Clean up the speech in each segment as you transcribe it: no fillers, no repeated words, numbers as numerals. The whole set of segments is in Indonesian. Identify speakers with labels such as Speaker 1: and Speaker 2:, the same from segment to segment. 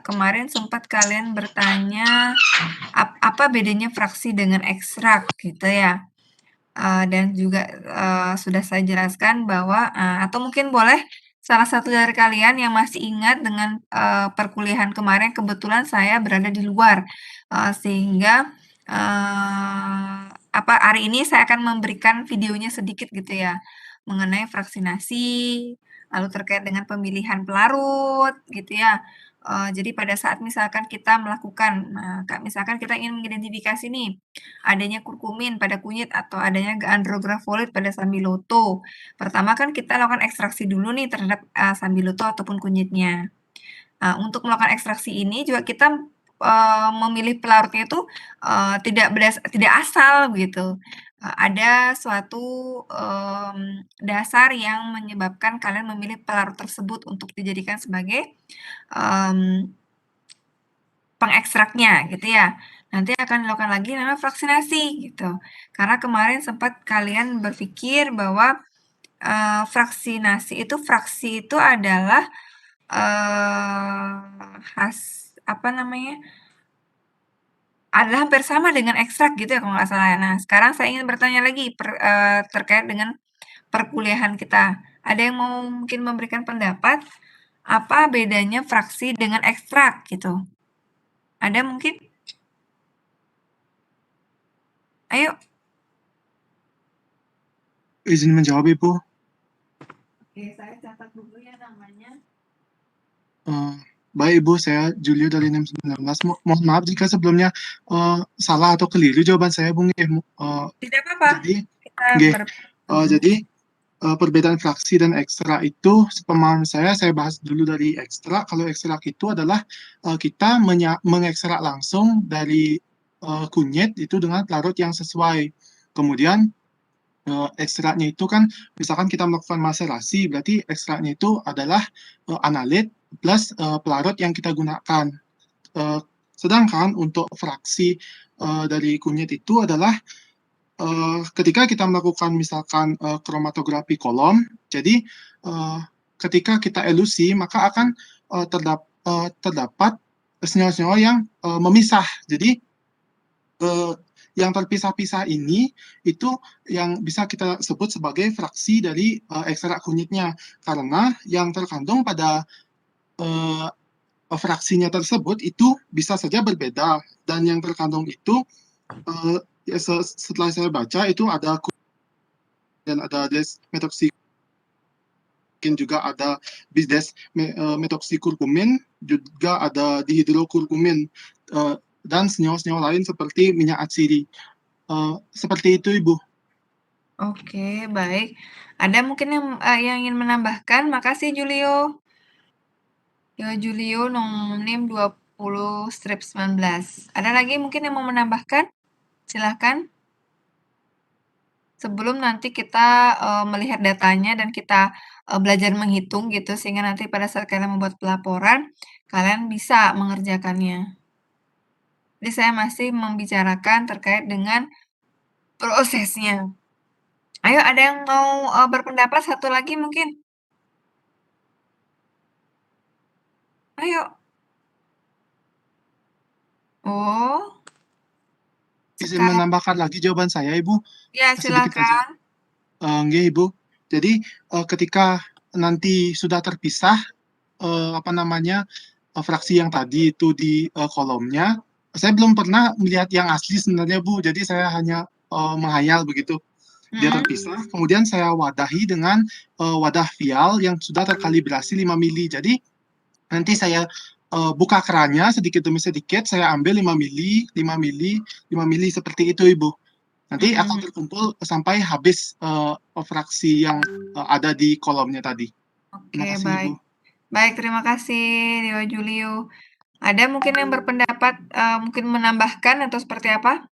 Speaker 1: kemarin sempat kalian bertanya, apa bedanya fraksi dengan ekstrak gitu ya. Dan juga, sudah saya jelaskan bahwa atau mungkin boleh salah satu dari kalian yang masih ingat dengan, perkuliahan kemarin kebetulan saya berada di luar, sehingga, hari ini saya akan memberikan videonya sedikit gitu ya, mengenai fraksinasi, lalu terkait dengan pemilihan pelarut gitu ya. Jadi pada saat misalkan kita melakukan, misalkan kita ingin mengidentifikasi nih, adanya kurkumin pada kunyit atau adanya andrografolit pada sambiloto. Pertama kan kita lakukan ekstraksi dulu nih terhadap, sambiloto ataupun kunyitnya. Untuk melakukan ekstraksi ini juga kita, memilih pelarutnya itu, tidak asal begitu. Ada suatu, dasar yang menyebabkan kalian memilih pelarut tersebut untuk dijadikan sebagai, mmm, pengekstraknya gitu ya. Nanti akan dilakukan lagi namanya fraksinasi gitu. Karena kemarin sempat kalian berpikir bahwa, fraksi itu adalah, apa namanya, adalah hampir sama dengan ekstrak gitu ya kalau nggak salah ya. Nah sekarang saya ingin bertanya lagi terkait dengan perkuliahan kita. Ada yang mau mungkin memberikan pendapat, apa bedanya fraksi dengan ekstrak gitu? Ada mungkin? Ayo.
Speaker 2: Izin menjawab, Ibu.
Speaker 1: Oke, saya catat dulu ya namanya.
Speaker 2: Baik, Ibu, saya Julio dari NIM 19. Mohon maaf jika sebelumnya salah atau keliru jawaban saya, Bung.
Speaker 1: Tidak apa-apa,
Speaker 2: Jadi,
Speaker 1: kita
Speaker 2: nggih,
Speaker 1: ber
Speaker 2: jadi perbedaan fraksi dan ekstrak itu sepemahaman saya bahas dulu dari ekstrak. Kalau ekstrak itu adalah kita mengekstrak langsung dari kunyit itu dengan larut yang sesuai. Kemudian ekstraknya itu kan misalkan kita melakukan maserasi, berarti ekstraknya itu adalah analit plus pelarut yang kita gunakan. Sedangkan untuk fraksi dari kunyit itu adalah ketika kita melakukan misalkan kromatografi kolom, jadi ketika kita elusi maka akan terdapat senyawa-senyawa yang memisah. Jadi yang terpisah-pisah ini itu yang bisa kita sebut sebagai fraksi dari ekstrak kunyitnya, karena yang terkandung pada fraksinya tersebut itu bisa saja berbeda, dan yang terkandung itu setelah saya baca itu ada dan ada desmetoxikurkumin, juga ada desmetoxikurkumin, juga ada dihidrokurkumin, dan senyawa-senyawa lain seperti minyak atsiri. Seperti itu, Ibu.
Speaker 1: Oke, baik. Ada mungkin yang ingin menambahkan? Makasih Julio. Julio NIM 20/19. Ada lagi mungkin yang mau menambahkan? Silahkan. Sebelum nanti kita, melihat datanya dan kita, belajar menghitung gitu, sehingga nanti pada saat kalian membuat pelaporan, kalian bisa mengerjakannya. Jadi saya masih membicarakan terkait dengan prosesnya. Ayo ada yang mau, berpendapat satu lagi mungkin? Ayo. Oh.
Speaker 2: Izin menambahkan lagi jawaban saya, Ibu.
Speaker 1: Ya,
Speaker 2: Sedikit saja.
Speaker 1: silakan.
Speaker 2: Nggih, Ibu. Jadi ketika nanti sudah terpisah fraksi yang tadi itu di kolomnya, saya belum pernah melihat yang asli sebenarnya, Bu. Jadi saya hanya menghayal begitu. Dia terpisah, kemudian saya wadahi dengan wadah vial yang sudah terkalibrasi 5 mili. Jadi nanti saya buka kerannya sedikit demi sedikit, saya ambil 5 mili, 5 mili, 5 mili seperti itu, Ibu. Nanti akan terkumpul sampai habis fraksi yang ada di kolomnya tadi. Terima
Speaker 1: Oke,
Speaker 2: kasih, Ibu.
Speaker 1: baik. Baik, terima kasih Rio Julio. Ada mungkin yang berpendapat, mungkin menambahkan atau seperti apa?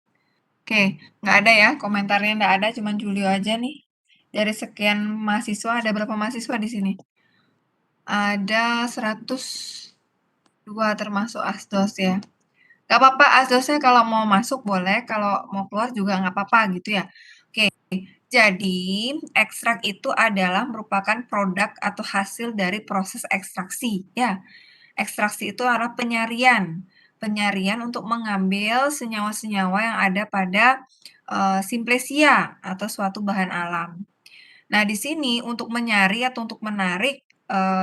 Speaker 1: Oke, nggak ada ya, komentarnya nggak ada, cuman Julio aja nih. Dari sekian mahasiswa, ada berapa mahasiswa di sini? Ada 102 termasuk asdos ya. Nggak apa-apa, asdosnya kalau mau masuk boleh, kalau mau keluar juga nggak apa-apa gitu ya. Oke, jadi ekstrak itu adalah merupakan produk atau hasil dari proses ekstraksi ya. ekstraksi itu adalah penyarian. Penyarian untuk mengambil senyawa-senyawa yang ada pada Simplesia atau suatu bahan alam. Nah, di sini untuk menyari atau untuk menarik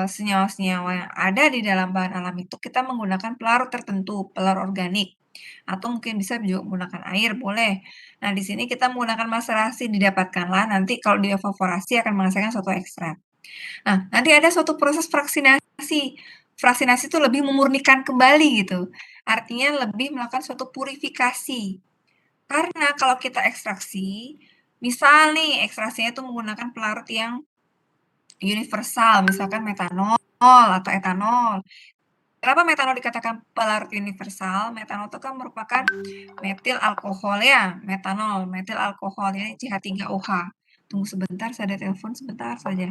Speaker 1: senyawa-senyawa yang ada di dalam bahan alam itu kita menggunakan pelarut tertentu, pelarut organik, atau mungkin bisa juga menggunakan air, boleh. Nah, di sini kita menggunakan maserasi, didapatkanlah nanti kalau dievaporasi akan menghasilkan suatu ekstrak. Nah, nanti ada suatu proses fraksinasi. Fraksinasi itu lebih memurnikan kembali gitu, artinya lebih melakukan suatu purifikasi. Karena kalau kita ekstraksi, misal nih ekstraksinya itu menggunakan pelarut yang universal, misalkan metanol atau etanol. Kenapa metanol dikatakan pelarut universal? Metanol itu kan merupakan metil alkohol ya, metil alkohol, jadi CH3OH. Tunggu sebentar, saya ada telepon sebentar saja.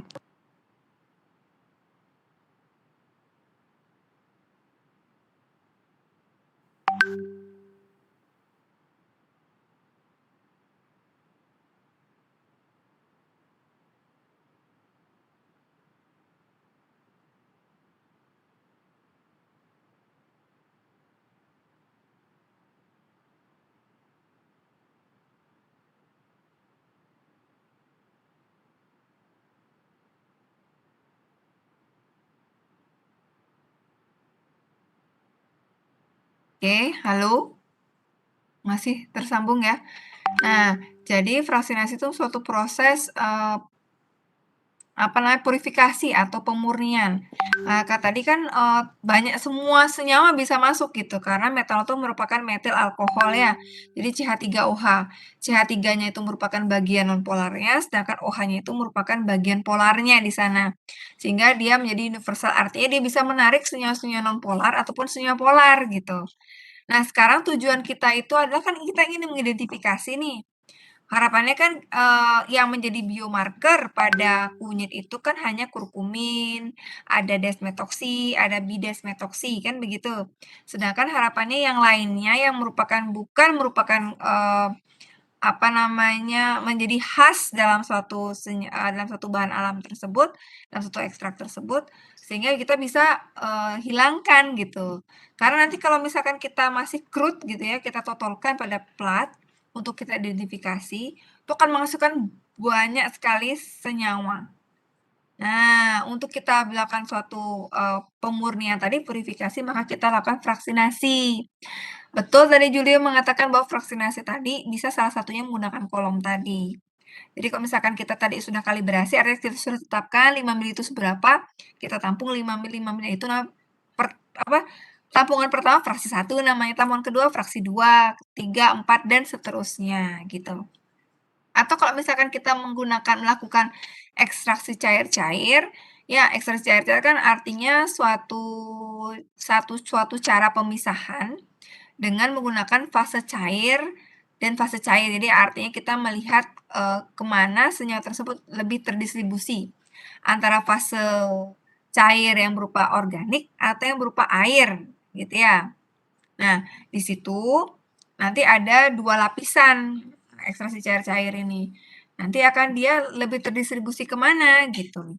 Speaker 1: Oke, halo? Masih tersambung ya? Nah, jadi fraksinasi itu suatu proses purifikasi atau pemurnian. Tadi kan banyak semua senyawa bisa masuk gitu karena metanol itu merupakan metil alkohol ya. Jadi CH3OH. CH3-nya itu merupakan bagian nonpolarnya, sedangkan OH-nya itu merupakan bagian polarnya di sana. Sehingga dia menjadi universal, artinya dia bisa menarik senyawa-senyawa nonpolar ataupun senyawa polar gitu. Nah, sekarang tujuan kita itu adalah kan kita ingin mengidentifikasi nih. Harapannya kan, yang menjadi biomarker pada kunyit itu kan hanya kurkumin, ada desmetoksi, ada bidesmetoksi, kan begitu. Sedangkan harapannya yang lainnya yang bukan merupakan, menjadi khas dalam suatu bahan alam tersebut, dalam satu ekstrak tersebut, sehingga kita bisa, hilangkan gitu. Karena nanti kalau misalkan kita masih crude gitu ya, kita totolkan pada plat, untuk kita identifikasi, itu akan menghasilkan banyak sekali senyawa. Nah, untuk kita melakukan suatu, pemurnian tadi, purifikasi, maka kita lakukan fraksinasi. Betul tadi Julia mengatakan bahwa fraksinasi tadi bisa salah satunya menggunakan kolom tadi. Jadi kalau misalkan kita tadi sudah kalibrasi, artinya kita sudah tetapkan 5 mili itu seberapa, kita tampung 5 mili itu tampungan pertama fraksi 1 namanya, tampungan kedua fraksi 2, ketiga, 4, dan seterusnya gitu. Atau kalau misalkan kita melakukan ekstraksi cair-cair, ya ekstraksi cair-cair kan artinya suatu cara pemisahan dengan menggunakan fase cair dan fase cair. Jadi artinya kita melihat, ke senyawa tersebut lebih terdistribusi, antara fase cair yang berupa organik atau yang berupa air, gitu ya. Nah, di situ nanti ada 2 lapisan ekstraksi cair-cair ini. Nanti akan dia lebih terdistribusi ke mana, gitu.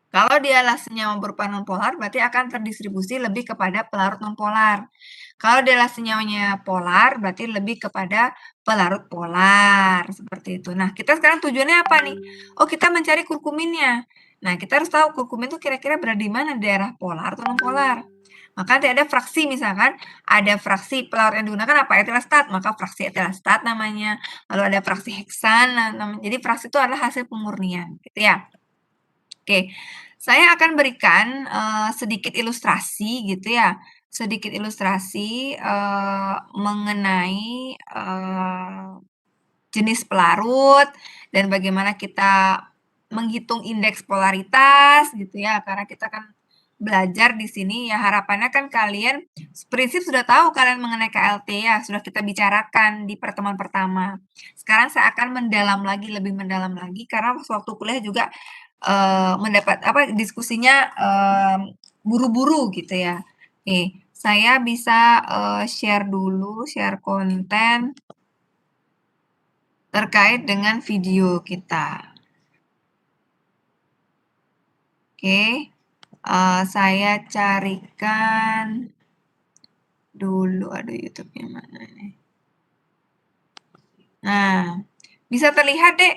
Speaker 1: Kalau dia adalah senyawa berupa nonpolar, berarti akan terdistribusi lebih kepada pelarut nonpolar. Kalau dia adalah senyawanya polar, berarti lebih kepada pelarut polar, seperti itu. Nah, kita sekarang tujuannya apa nih? Oh, kita mencari kurkuminnya. Nah, kita harus tahu kurkumin itu kira-kira berada di mana, di daerah polar atau nonpolar. Maka nanti ada fraksi misalkan, ada fraksi pelarut yang digunakan apa? Etilastat, maka fraksi etilastat namanya. Lalu ada fraksi heksan, jadi fraksi itu adalah hasil pemurnian, gitu ya. Oke, saya akan berikan, sedikit ilustrasi gitu ya, sedikit ilustrasi, mengenai, jenis pelarut dan bagaimana kita menghitung indeks polaritas gitu ya, karena kita kan belajar di sini ya harapannya kan kalian prinsip sudah tahu kalian mengenai KLT ya, sudah kita bicarakan di pertemuan pertama. Sekarang saya akan lebih mendalam lagi karena waktu kuliah juga, diskusinya, buru-buru gitu ya. Oke, saya bisa, share dulu, share konten terkait dengan video kita. Oke. Saya carikan dulu, aduh YouTube-nya mana nih. Nah, bisa terlihat, Dek?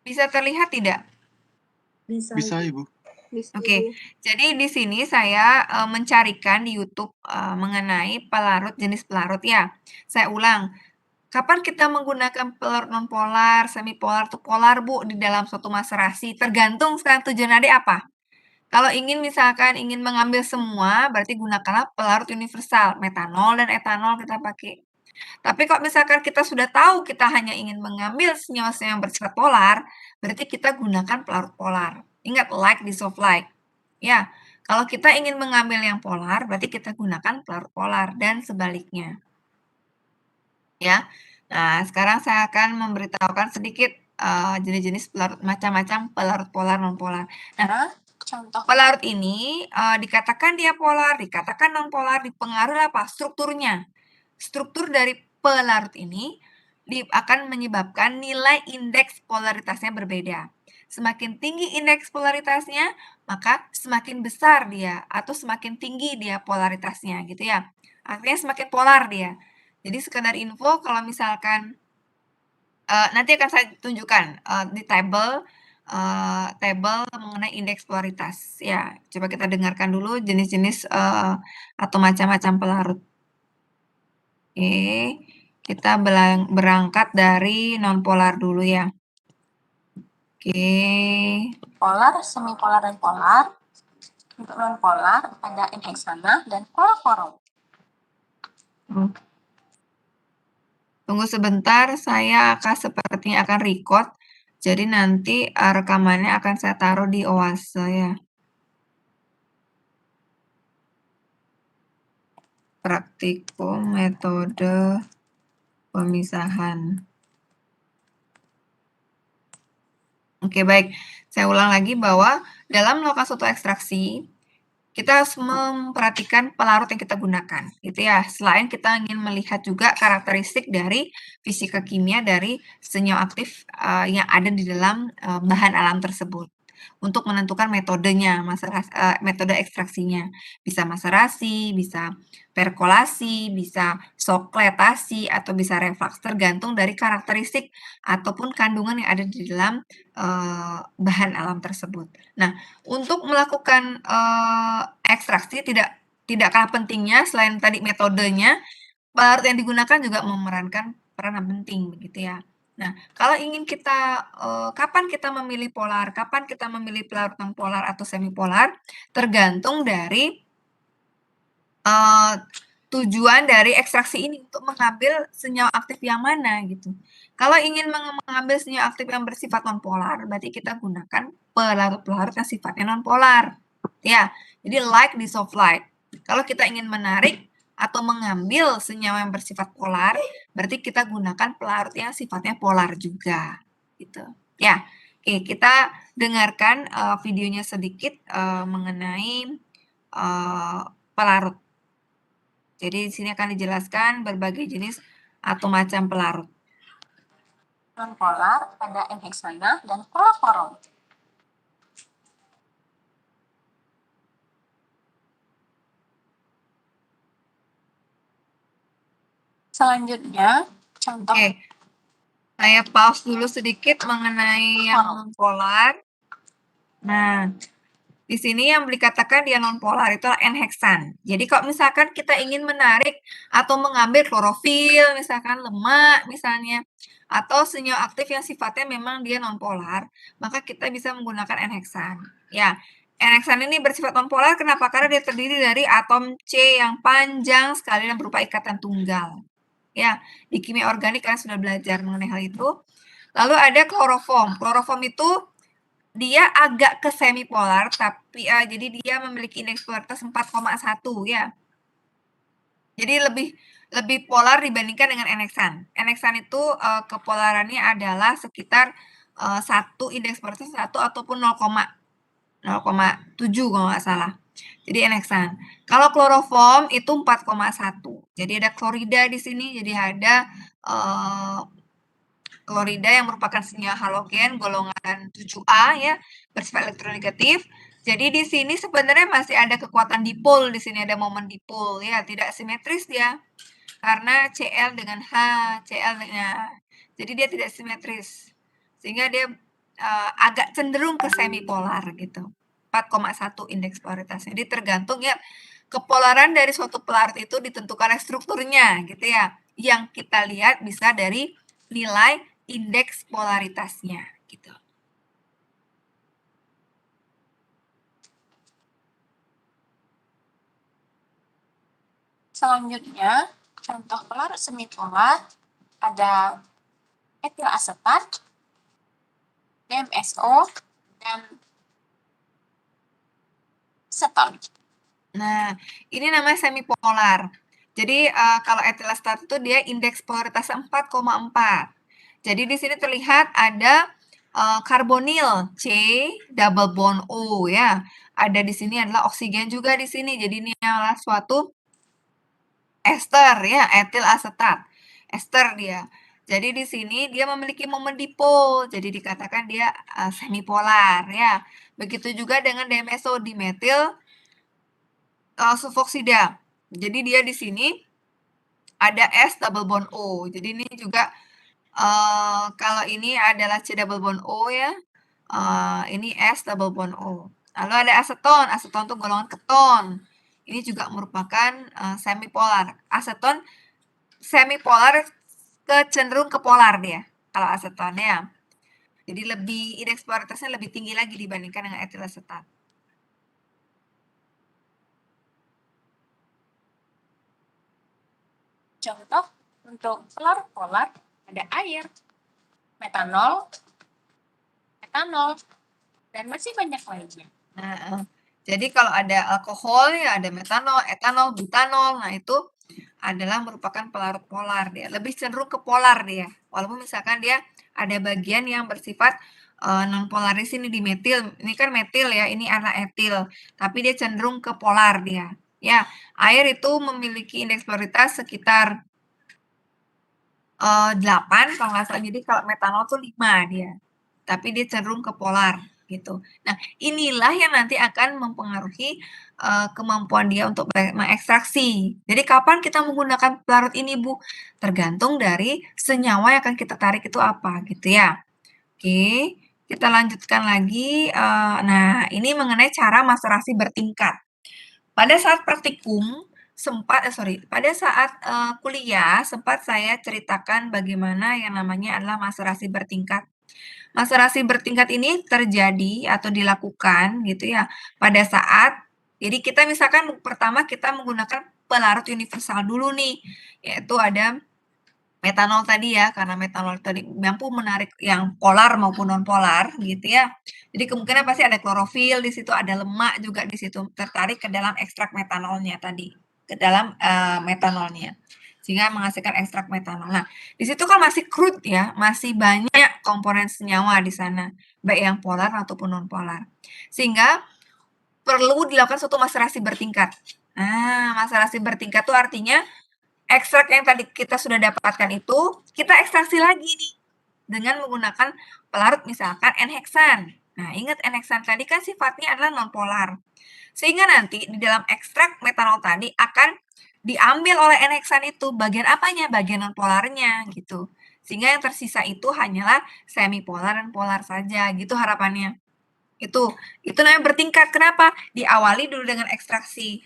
Speaker 1: Bisa terlihat tidak?
Speaker 2: Bisa, Ibu.
Speaker 1: Oke, jadi di sini saya mencarikan di YouTube mengenai pelarut jenis pelarut ya. Saya ulang, kapan kita menggunakan pelarut nonpolar, semipolar, atau polar Bu di dalam suatu maserasi? Tergantung sekarang tujuan Adik apa. Kalau misalkan ingin mengambil semua, berarti gunakanlah pelarut universal, metanol dan etanol kita pakai. Tapi kalau misalkan kita sudah tahu kita hanya ingin mengambil senyawa-senyawa yang bersifat polar, berarti kita gunakan pelarut polar. Ingat, like dissolve like. Ya, kalau kita ingin mengambil yang polar, berarti kita gunakan pelarut polar dan sebaliknya. Ya. Nah, sekarang saya akan memberitahukan sedikit jenis-jenis pelarut, macam-macam pelarut polar non-polar. Nah, contoh pelarut ini dikatakan dia polar, dikatakan non-polar, dipengaruhi apa? Strukturnya. Struktur dari pelarut ini akan menyebabkan nilai indeks polaritasnya berbeda. Semakin tinggi indeks polaritasnya, maka semakin besar dia atau semakin tinggi dia polaritasnya gitu ya. Artinya semakin polar dia. Jadi sekedar info kalau misalkan nanti akan saya tunjukkan di tabel mengenai indeks polaritas. Ya, coba kita dengarkan dulu jenis-jenis atau macam-macam pelarut. Oke, kita berangkat dari nonpolar dulu ya. Oke.
Speaker 3: Polar, semipolar, dan polar. Untuk nonpolar ada enheksana dan kloroform.
Speaker 1: Tunggu sebentar, saya sepertinya akan record. Jadi nanti rekamannya akan saya taruh di Oase ya. Praktikum metode pemisahan. Oke, baik. Saya ulang lagi bahwa dalam melakukan suatu ekstraksi, kita harus memperhatikan pelarut yang kita gunakan, gitu ya. Selain kita ingin melihat juga karakteristik dari fisika kimia dari senyawa aktif yang ada di dalam bahan alam tersebut. Untuk menentukan metodenya, metode ekstraksinya. Bisa maserasi, bisa perkolasi, bisa sokletasi, atau bisa reflux, tergantung dari karakteristik ataupun kandungan yang ada di dalam bahan alam tersebut. Nah, untuk melakukan ekstraksi tidak kalah pentingnya selain tadi metodenya, pelarut yang digunakan juga memerankan peranan penting begitu ya. Nah, kalau ingin kita kapan kita memilih polar, kapan kita memilih pelarut non-polar atau semipolar, tergantung dari tujuan dari ekstraksi ini untuk mengambil senyawa aktif yang mana gitu. Kalau ingin mengambil senyawa aktif yang bersifat non-polar, berarti kita gunakan pelarut-pelarut yang sifatnya non-polar. Ya, jadi like dissolve like. Kalau kita ingin menarik atau mengambil senyawa yang bersifat polar, berarti kita gunakan pelarut yang sifatnya polar juga. Gitu. Ya, oke, kita dengarkan videonya sedikit mengenai pelarut. Jadi di sini akan dijelaskan berbagai jenis atau macam pelarut.
Speaker 3: Nonpolar ada enheksana dan kloroform. Selanjutnya, contoh.
Speaker 1: Oke, saya pause dulu sedikit mengenai yang nonpolar. Nah, di sini yang dikatakan dia nonpolar itu enheksan. Jadi kalau misalkan kita ingin menarik atau mengambil klorofil, misalkan lemak misalnya, atau senyawa aktif yang sifatnya memang dia nonpolar, maka kita bisa menggunakan enheksan. Ya, enheksan ini bersifat nonpolar kenapa? Karena dia terdiri dari atom C yang panjang sekali dan berupa ikatan tunggal. Ya, di kimia organik kalian sudah belajar mengenai hal itu. Lalu ada kloroform. Kloroform itu dia agak ke semipolar, tapi jadi dia memiliki indeks polaritas 4,1 ya. Jadi lebih polar dibandingkan dengan enheksan. Enheksan itu kepolarannya adalah sekitar 1 indeks polaritas 1 ataupun 0,7 kalau nggak salah. Jadi enheksan. Kalau kloroform itu 4,1. Jadi ada klorida di sini, jadi ada klorida yang merupakan senyawa halogen golongan 7A ya, bersifat elektronegatif. Jadi di sini sebenarnya masih ada kekuatan dipol, di sini ada momen dipol ya, tidak simetris dia. Karena Cl dengan H, Cl dengan jadi dia tidak simetris. Sehingga dia agak cenderung ke semipolar gitu. 4,1 indeks polaritasnya. Jadi tergantung ya kepolaran dari suatu pelarut itu ditentukan oleh strukturnya gitu ya. Yang kita lihat bisa dari nilai indeks polaritasnya gitu.
Speaker 3: Selanjutnya, contoh pelarut semipolar ada etil asetat, DMSO, dan seton.
Speaker 1: Nah, ini namanya semipolar. Jadi kalau etil asetat itu dia indeks polaritasnya 4,4. Jadi di sini terlihat ada karbonil C double bond O ya. Ada di sini adalah oksigen juga di sini. Jadi ini adalah suatu ester ya, etil asetat. Ester dia. Jadi di sini dia memiliki momen dipol. Jadi dikatakan dia semipolar ya. Begitu juga dengan DMSO, dimetil sulfoksida. Jadi dia di sini ada S double bond O. Jadi ini juga kalau ini adalah C double bond O ya, ini S double bond O. Lalu ada aseton, aseton itu golongan keton. Ini juga merupakan semipolar. Aseton semipolar cenderung ke polar dia, kalau aseton ya. Jadi lebih indeks polaritasnya lebih tinggi lagi dibandingkan dengan etil asetat.
Speaker 3: Contoh untuk pelarut polar ada air, metanol, etanol, dan masih banyak lainnya.
Speaker 1: Nah, jadi kalau ada alkohol ya ada metanol, etanol, butanol. Nah, itu adalah merupakan pelarut polar dia. Lebih cenderung ke polar dia. Walaupun misalkan dia ada bagian yang bersifat non polar di sini di metil. Ini kan metil ya, ini adalah etil. Tapi dia cenderung ke polar dia. Ya, air itu memiliki indeks polaritas sekitar 8 kalau nggak salah. Jadi kalau metanol tuh 5 dia. Tapi dia cenderung ke polar gitu. Nah, inilah yang nanti akan mempengaruhi kemampuan dia untuk mengekstraksi. Jadi kapan kita menggunakan pelarut ini, Bu? Tergantung dari senyawa yang akan kita tarik itu apa gitu ya. Oke, kita lanjutkan lagi. Nah, ini mengenai cara maserasi bertingkat. Pada saat praktikum pada saat kuliah sempat saya ceritakan bagaimana yang namanya adalah maserasi bertingkat. Maserasi bertingkat ini terjadi atau dilakukan gitu ya pada saat jadi kita misalkan pertama kita menggunakan pelarut universal dulu nih, yaitu ada metanol tadi ya, karena metanol tadi mampu menarik yang polar maupun non-polar gitu ya. Jadi kemungkinan pasti ada klorofil di situ, ada lemak juga di situ tertarik ke dalam ekstrak metanolnya tadi, ke dalam metanolnya. Sehingga menghasilkan ekstrak metanol. Nah, di situ kan masih crude ya, masih banyak komponen senyawa di sana, baik yang polar ataupun non-polar. Sehingga perlu dilakukan suatu maserasi bertingkat. Nah, maserasi bertingkat itu artinya ekstrak yang tadi kita sudah dapatkan itu, kita ekstraksi lagi nih dengan menggunakan pelarut misalkan N-heksan. Nah, ingat N-heksan tadi kan sifatnya adalah non-polar. Sehingga nanti di dalam ekstrak metanol tadi akan diambil oleh N-heksan itu bagian apanya? Bagian non-polarnya gitu. Sehingga yang tersisa itu hanyalah semipolar dan polar saja gitu harapannya. Itu namanya bertingkat. Kenapa? Diawali dulu dengan ekstraksi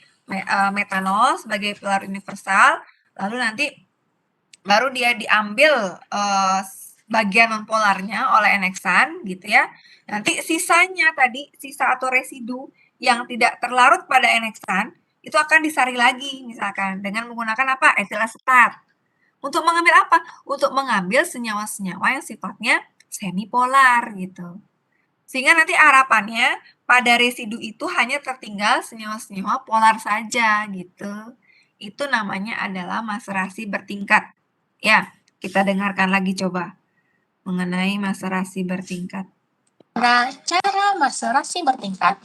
Speaker 1: metanol sebagai pelarut universal, lalu nanti baru dia diambil bagian nonpolarnya oleh N-heksan gitu ya. Nanti sisanya tadi, sisa atau residu yang tidak terlarut pada N-heksan itu akan disaring lagi misalkan dengan menggunakan apa? Etil asetat. Untuk mengambil apa? Untuk mengambil senyawa-senyawa yang sifatnya semipolar gitu. Sehingga nanti harapannya pada residu itu hanya tertinggal senyawa-senyawa polar saja gitu. Itu namanya adalah maserasi bertingkat. Ya, kita dengarkan lagi coba mengenai maserasi bertingkat.
Speaker 3: Nah, cara maserasi bertingkat,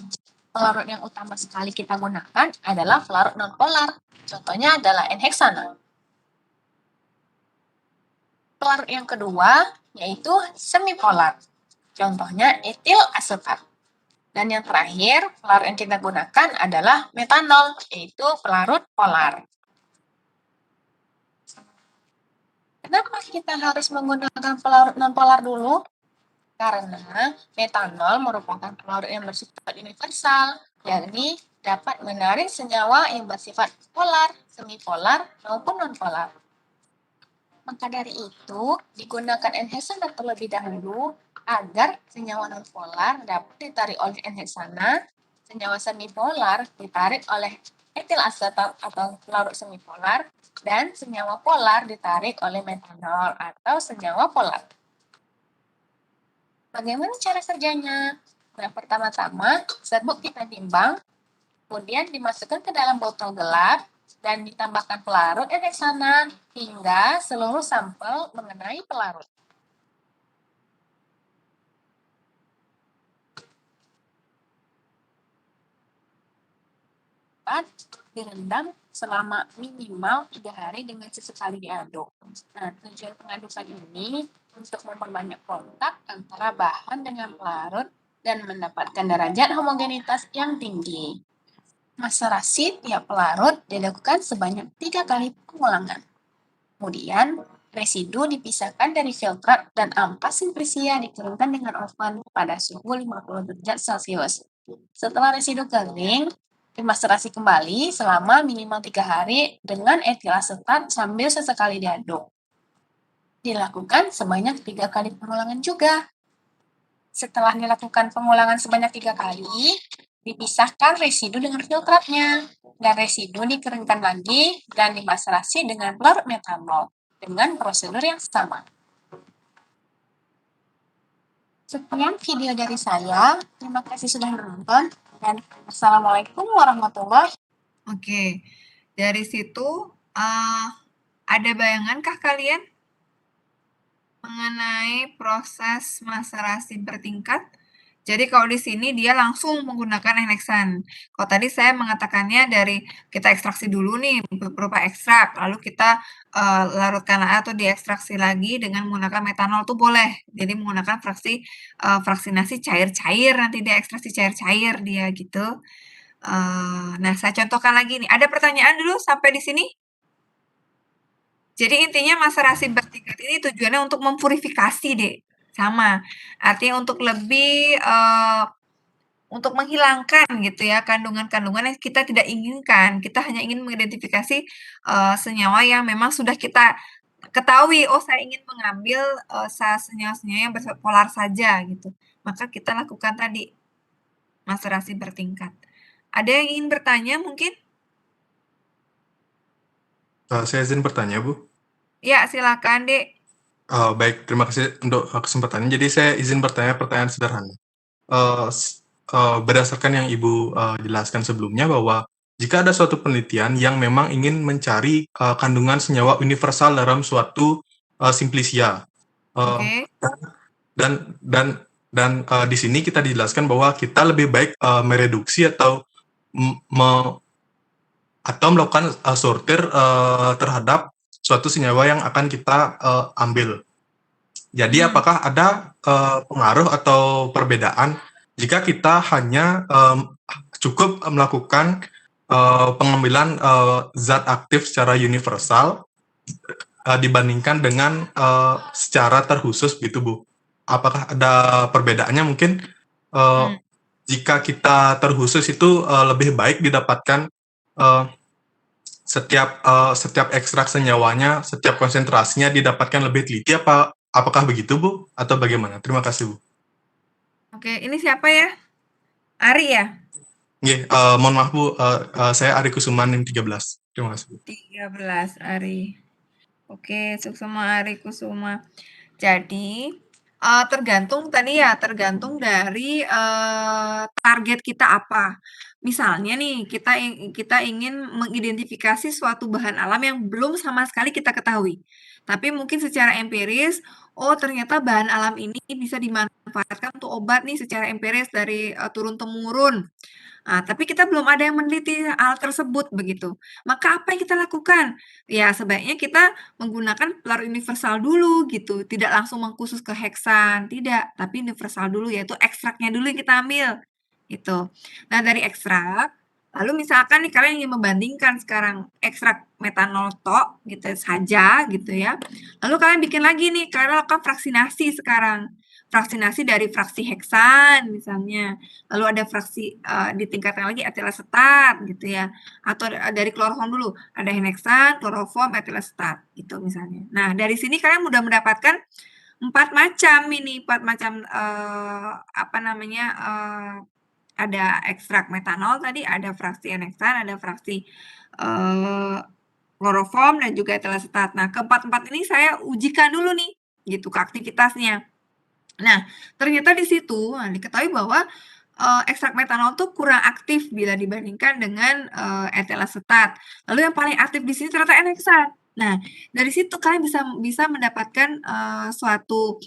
Speaker 3: pelarut yang utama sekali kita gunakan adalah pelarut non-polar. Contohnya adalah N-heksana. Pelarut yang kedua yaitu semipolar. Contohnya etil asetat. Dan yang terakhir, pelarut yang kita gunakan adalah metanol, yaitu pelarut polar. Kenapa kita harus menggunakan pelarut non-polar dulu? Karena metanol merupakan pelarut yang bersifat universal, jadi dapat menarik senyawa yang bersifat polar, semipolar, maupun non-polar. Maka dari itu, digunakan enhexana terlebih dahulu agar senyawa nonpolar dapat ditarik oleh enhexana, senyawa semipolar ditarik oleh etil asetat atau larut semipolar, dan senyawa polar ditarik oleh metanol atau senyawa polar. Bagaimana cara kerjanya? Nah, pertama-tama serbuk kita timbang, kemudian dimasukkan ke dalam botol gelap, dan ditambahkan pelarut enhexana hingga seluruh sampel mengenai pelarut. Direndam selama minimal 3 hari dengan sesekali diaduk. Nah, tujuan pengadukan ini untuk memperbanyak kontak antara bahan dengan pelarut dan mendapatkan derajat homogenitas yang tinggi. Maserasi tiap pelarut dilakukan sebanyak 3 kali pengulangan. Kemudian, residu dipisahkan dari filtrat dan ampas simplisia dikeringkan dengan oven pada suhu 50 derajat Celcius. Setelah residu kering, dimaserasi kembali selama minimal 3 hari dengan etil asetat sambil sesekali diaduk. Dilakukan sebanyak 3 kali pengulangan juga. Setelah dilakukan pengulangan sebanyak 3 kali, dipisahkan residu dengan filtratnya, dan residu dikeringkan lagi dan dimaserasi dengan pelarut metanol dengan prosedur yang sama. Sekian video dari saya. Terima kasih sudah menonton, dan Assalamualaikum warahmatullahi wabarakatuh.
Speaker 1: Oke, dari situ ada bayangankah kalian mengenai proses maserasi bertingkat? Jadi kalau di sini dia langsung menggunakan enhexan. Kalau tadi saya mengatakannya dari kita ekstraksi dulu nih berupa ekstrak, lalu kita larutkan atau diekstraksi lagi dengan menggunakan metanol tuh boleh. Jadi menggunakan fraksinasi cair-cair, nanti dia ekstraksi cair-cair dia gitu. Nah, saya contohkan lagi nih. Ada pertanyaan dulu sampai di sini? Jadi intinya maserasi bertingkat ini tujuannya untuk mempurifikasi, Dek. Sama, artinya untuk lebih untuk menghilangkan gitu ya kandungan-kandungan yang kita tidak inginkan. Kita hanya ingin mengidentifikasi senyawa yang memang sudah kita ketahui, oh saya ingin mengambil senyawa-senyawa yang bersifat polar saja gitu. Maka kita lakukan tadi maserasi bertingkat. Ada yang ingin bertanya mungkin?
Speaker 4: Saya izin bertanya, Bu.
Speaker 1: Ya, silakan, Dek.
Speaker 4: Baik, terima kasih untuk kesempatannya. Jadi saya izin bertanya pertanyaan sederhana. Berdasarkan yang Ibu jelaskan sebelumnya bahwa jika ada suatu penelitian yang memang ingin mencari kandungan senyawa universal dalam suatu simplisia,
Speaker 1: Oke.
Speaker 4: dan di sini kita dijelaskan bahwa kita lebih baik mereduksi atau melakukan sortir terhadap suatu senyawa yang akan kita ambil. Jadi apakah ada pengaruh atau perbedaan jika kita hanya cukup melakukan pengambilan zat aktif secara universal dibandingkan dengan secara terkhusus gitu, Bu? Apakah ada perbedaannya mungkin jika kita terkhusus itu lebih baik didapatkan setiap ekstrak senyawanya, setiap konsentrasinya didapatkan lebih teliti, apakah begitu, Bu? Atau bagaimana? Terima kasih, Bu.
Speaker 1: Oke, ini siapa ya? Ari ya?
Speaker 4: Nggih, mohon maaf, Bu, saya Ari Kusuma NIM 13. Terima kasih, Bu.
Speaker 1: 13, Ari. Oke, Suksema Ari Kusuma. Jadi, tergantung tadi ya, tergantung dari target kita apa. Misalnya nih, kita ingin mengidentifikasi suatu bahan alam yang belum sama sekali kita ketahui. Tapi mungkin secara empiris, oh ternyata bahan alam ini bisa dimanfaatkan untuk obat nih secara empiris dari turun-temurun. Tapi kita belum ada yang meneliti hal tersebut begitu. Maka apa yang kita lakukan? Ya sebaiknya kita menggunakan pelarut universal dulu gitu, tidak langsung mengkhusus ke heksan, tidak, tapi universal dulu yaitu ekstraknya dulu yang kita ambil, gitu. Nah dari ekstrak, lalu misalkan nih kalian ingin membandingkan sekarang ekstrak metanol tok gitu saja gitu ya, lalu kalian bikin lagi nih, kalian lakukan fraksinasi sekarang. Fraksinasi dari fraksi heksan misalnya, lalu ada fraksi ditingkatkan lagi etil asetat gitu ya, atau dari kloroform dulu, ada heksan, kloroform, etil asetat gitu misalnya. Nah dari sini kalian mudah mendapatkan 4 macam ini, 4 macam ada ekstrak metanol tadi, ada fraksi heksan, ada fraksi kloroform dan juga etil asetat. Nah keempat-empat ini saya ujikan dulu nih gitu ke aktivitasnya. Nah, ternyata di situ diketahui bahwa ekstrak metanol tuh kurang aktif bila dibandingkan dengan etil asetat. Lalu yang paling aktif di sini ternyata N-heksan. Nah, dari situ kalian bisa mendapatkan suatu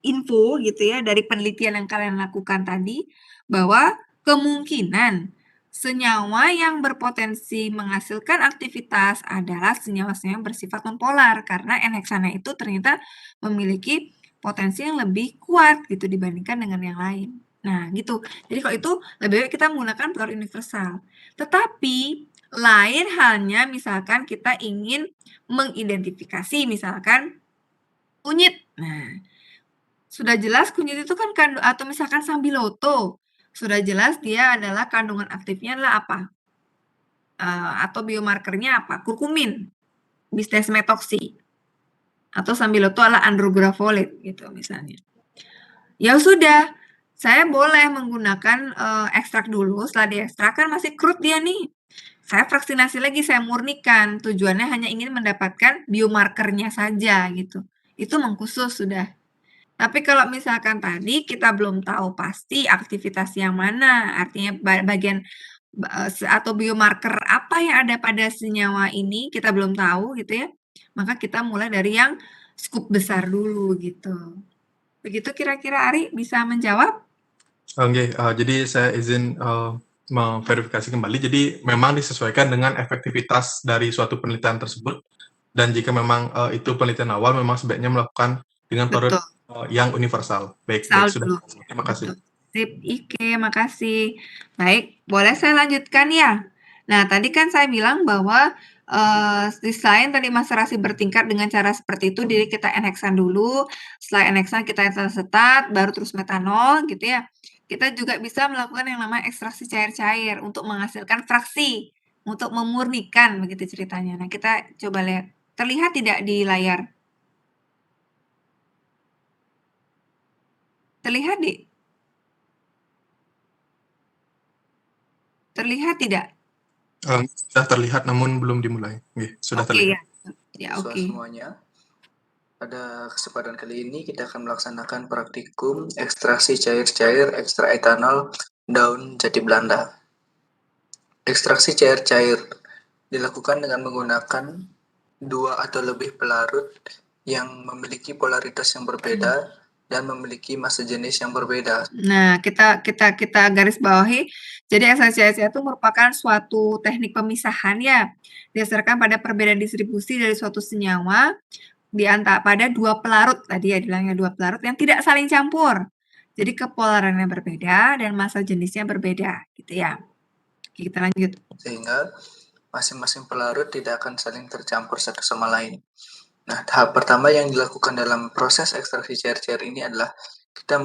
Speaker 1: info gitu ya dari penelitian yang kalian lakukan tadi bahwa kemungkinan senyawa yang berpotensi menghasilkan aktivitas adalah senyawa-senyawa yang bersifat nonpolar karena N-heksana itu ternyata memiliki potensi yang lebih kuat gitu dibandingkan dengan yang lain. Nah, gitu. Jadi kalau itu lebih baik kita menggunakan pelarut universal. Tetapi lain halnya misalkan kita ingin mengidentifikasi misalkan kunyit. Nah, sudah jelas kunyit itu kan atau misalkan sambiloto, sudah jelas dia adalah kandungan aktifnya adalah apa? Atau biomarkernya apa? Kurkumin, bisdesmetoksi, atau sambiloto adalah andrografolit gitu misalnya. Ya sudah, saya boleh menggunakan ekstrak dulu, setelah diekstrak kan masih crude dia nih. Saya fraksinasi lagi, saya murnikan, tujuannya hanya ingin mendapatkan biomarkernya saja gitu. Itu mengkhusus sudah. Tapi kalau misalkan tadi kita belum tahu pasti aktivitas yang mana, artinya bagian atau biomarker apa yang ada pada senyawa ini kita belum tahu gitu ya, maka kita mulai dari yang skup besar dulu gitu. Begitu kira-kira Ari bisa menjawab?
Speaker 4: Oke, jadi saya izin memverifikasi kembali. Jadi memang disesuaikan dengan efektivitas dari suatu penelitian tersebut. Dan jika memang itu penelitian awal, memang sebaiknya melakukan dengan pelarut
Speaker 1: Betul.
Speaker 4: yang universal. Baik,
Speaker 1: Misal
Speaker 4: sudah.
Speaker 1: dulu.
Speaker 4: Terima kasih.
Speaker 1: Betul. Sip, Ike, makasih. Baik, boleh saya lanjutkan ya? Nah, tadi kan saya bilang bahwa selain tadi maserasi bertingkat dengan cara seperti itu, jadi kita N-heksan dulu, setelah N-heksan kita etil asetat, baru terus metanol gitu ya. Kita juga bisa melakukan yang namanya ekstraksi cair-cair untuk menghasilkan fraksi, untuk memurnikan begitu ceritanya. Nah, kita coba lihat. Terlihat tidak di layar? Terlihat, Dik? Terlihat tidak?
Speaker 4: Sudah terlihat namun belum dimulai. Sudah terlihat.
Speaker 1: Ya,
Speaker 5: Siswa
Speaker 1: oke.
Speaker 5: semuanya, pada kesempatan kali ini kita akan melaksanakan praktikum ekstraksi cair-cair ekstra etanol daun jati Belanda. Ekstraksi cair-cair dilakukan dengan menggunakan 2 atau lebih pelarut yang memiliki polaritas yang berbeda dan memiliki massa jenis yang berbeda.
Speaker 1: Nah, kita garis bawahi, jadi ekstraksi itu merupakan suatu teknik pemisahan ya, didasarkan pada perbedaan distribusi dari suatu senyawa pada 2 pelarut tadi ya bilangnya 2 pelarut yang tidak saling campur. Jadi kepolarannya berbeda dan massa jenisnya berbeda gitu ya. Oke, kita lanjut.
Speaker 5: Sehingga masing-masing pelarut tidak akan saling tercampur satu sama lain. Nah, tahap pertama yang dilakukan dalam proses ekstraksi cair-cair ini adalah kita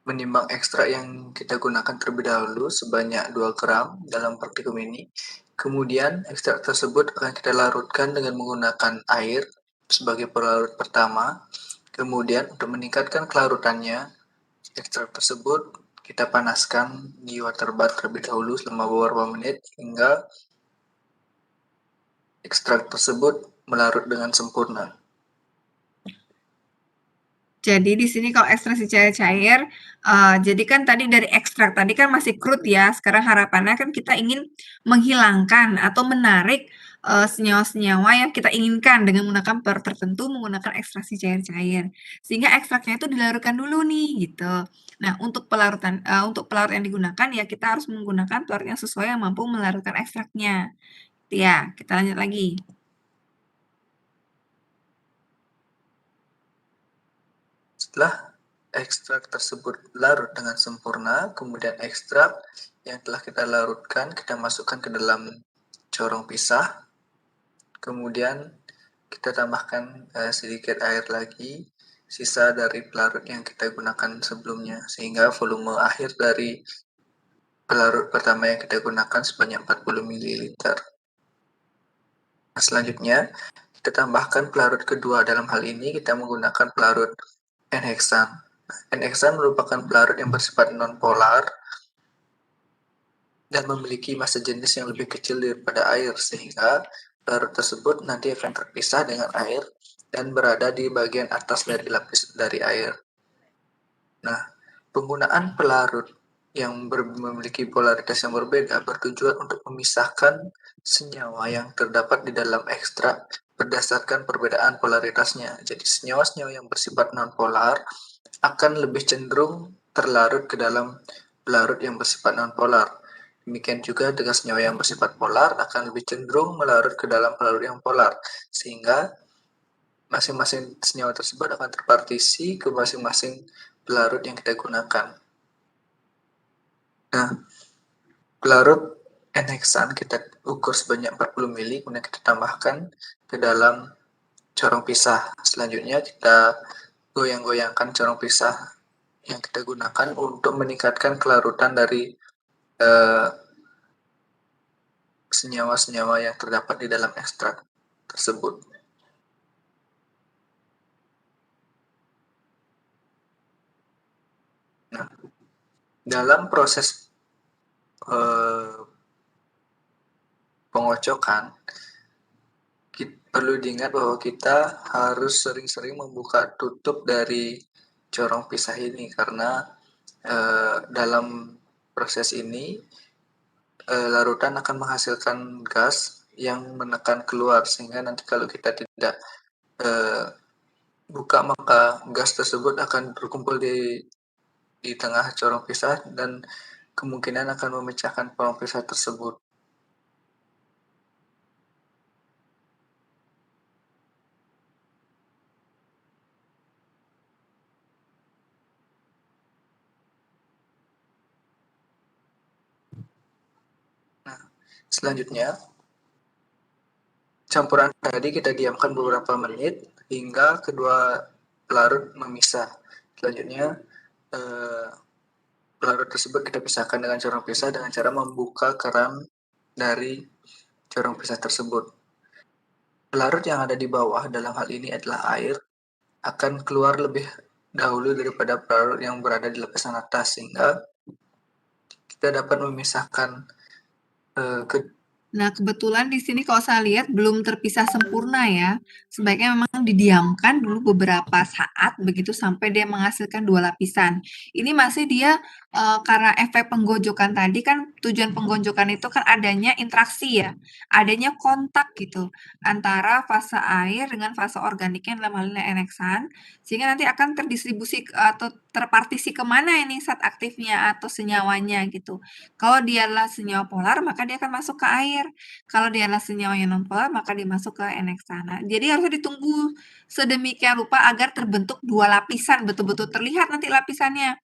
Speaker 5: menimbang ekstrak yang kita gunakan terlebih dahulu sebanyak 2 gram dalam praktikum ini. Kemudian ekstrak tersebut akan kita larutkan dengan menggunakan air sebagai pelarut pertama. Kemudian untuk meningkatkan kelarutannya, ekstrak tersebut kita panaskan di water bath terlebih dahulu selama beberapa menit hingga ekstrak tersebut melarut dengan sempurna.
Speaker 1: Jadi di sini kalau ekstraksi cair-cair, jadi kan tadi dari ekstrak tadi kan masih crude ya, sekarang harapannya kan kita ingin menghilangkan atau menarik, senyawa-senyawa yang kita inginkan dengan menggunakan pellarut tertentu menggunakan ekstraksi cair-cair. Sehingga ekstraknya itu dilarutkan dulu nih, gitu. Nah, untuk untuk pelarut yang digunakan ya kita harus menggunakan pelarut yang sesuai yang mampu melarutkan ekstraknya. Gitu ya, kita lanjut lagi.
Speaker 5: Setelah ekstrak tersebut larut dengan sempurna, kemudian ekstrak yang telah kita larutkan kita masukkan ke dalam corong pisah. Kemudian kita tambahkan sedikit air lagi, sisa dari pelarut yang kita gunakan sebelumnya, sehingga volume akhir dari pelarut pertama yang kita gunakan sebanyak 40 ml. Nah, selanjutnya kita tambahkan pelarut kedua. Dalam hal ini kita menggunakan pelarut N-heksan. N-heksan merupakan pelarut yang bersifat nonpolar dan memiliki massa jenis yang lebih kecil daripada air, sehingga pelarut tersebut nanti akan terpisah dengan air dan berada di bagian atas dari lapis dari air. Nah, penggunaan pelarut yang memiliki polaritas yang berbeda bertujuan untuk memisahkan senyawa yang terdapat di dalam ekstrak berdasarkan perbedaan polaritasnya. Jadi senyawa-senyawa yang bersifat nonpolar akan lebih cenderung terlarut ke dalam pelarut yang bersifat nonpolar. Demikian juga dengan senyawa yang bersifat polar akan lebih cenderung melarut ke dalam pelarut yang polar, sehingga masing-masing senyawa tersebut akan terpartisi ke masing-masing pelarut yang kita gunakan. Nah, pelarut N-heksan kita ukur sebanyak 40 ml, kemudian kita tambahkan ke dalam corong pisah. Selanjutnya kita goyang-goyangkan corong pisah yang kita gunakan untuk meningkatkan kelarutan dari senyawa-senyawa yang terdapat di dalam ekstrak tersebut. Nah, dalam proses pengocokan, perlu diingat bahwa kita harus sering-sering membuka tutup dari corong pisah ini, karena dalam proses ini larutan akan menghasilkan gas yang menekan keluar, sehingga nanti kalau kita tidak buka maka gas tersebut akan berkumpul di tengah corong pisah dan kemungkinan akan memecahkan corong pisah tersebut. Nah, selanjutnya campuran tadi kita diamkan beberapa menit hingga kedua pelarut memisah. Selanjutnya pelarut tersebut kita pisahkan dengan corong pisah dengan cara membuka keran dari corong pisah tersebut. Pelarut yang ada di bawah dalam hal ini adalah air akan keluar lebih dahulu daripada pelarut yang berada di lapisan atas, sehingga kita dapat memisahkan
Speaker 1: Nah, kebetulan di sini kalau saya lihat belum terpisah sempurna ya. Sebaiknya memang didiamkan dulu beberapa saat begitu sampai dia menghasilkan 2 lapisan. Ini masih dia, karena efek penggojokan tadi kan tujuan penggojokan itu kan adanya interaksi ya, adanya kontak gitu antara fase air dengan fase organiknya dalam hal ini N-heksan, sehingga nanti akan terdistribusi atau terpartisi kemana ini zat aktifnya atau senyawanya gitu. Kalau dia adalah senyawa polar maka dia akan masuk ke air. Kalau dia adalah senyawa yang nonpolar, maka dia masuk ke N-heksan. Nah, jadi harusnya ditunggu sedemikian rupa agar terbentuk 2 lapisan, betul-betul terlihat nanti lapisannya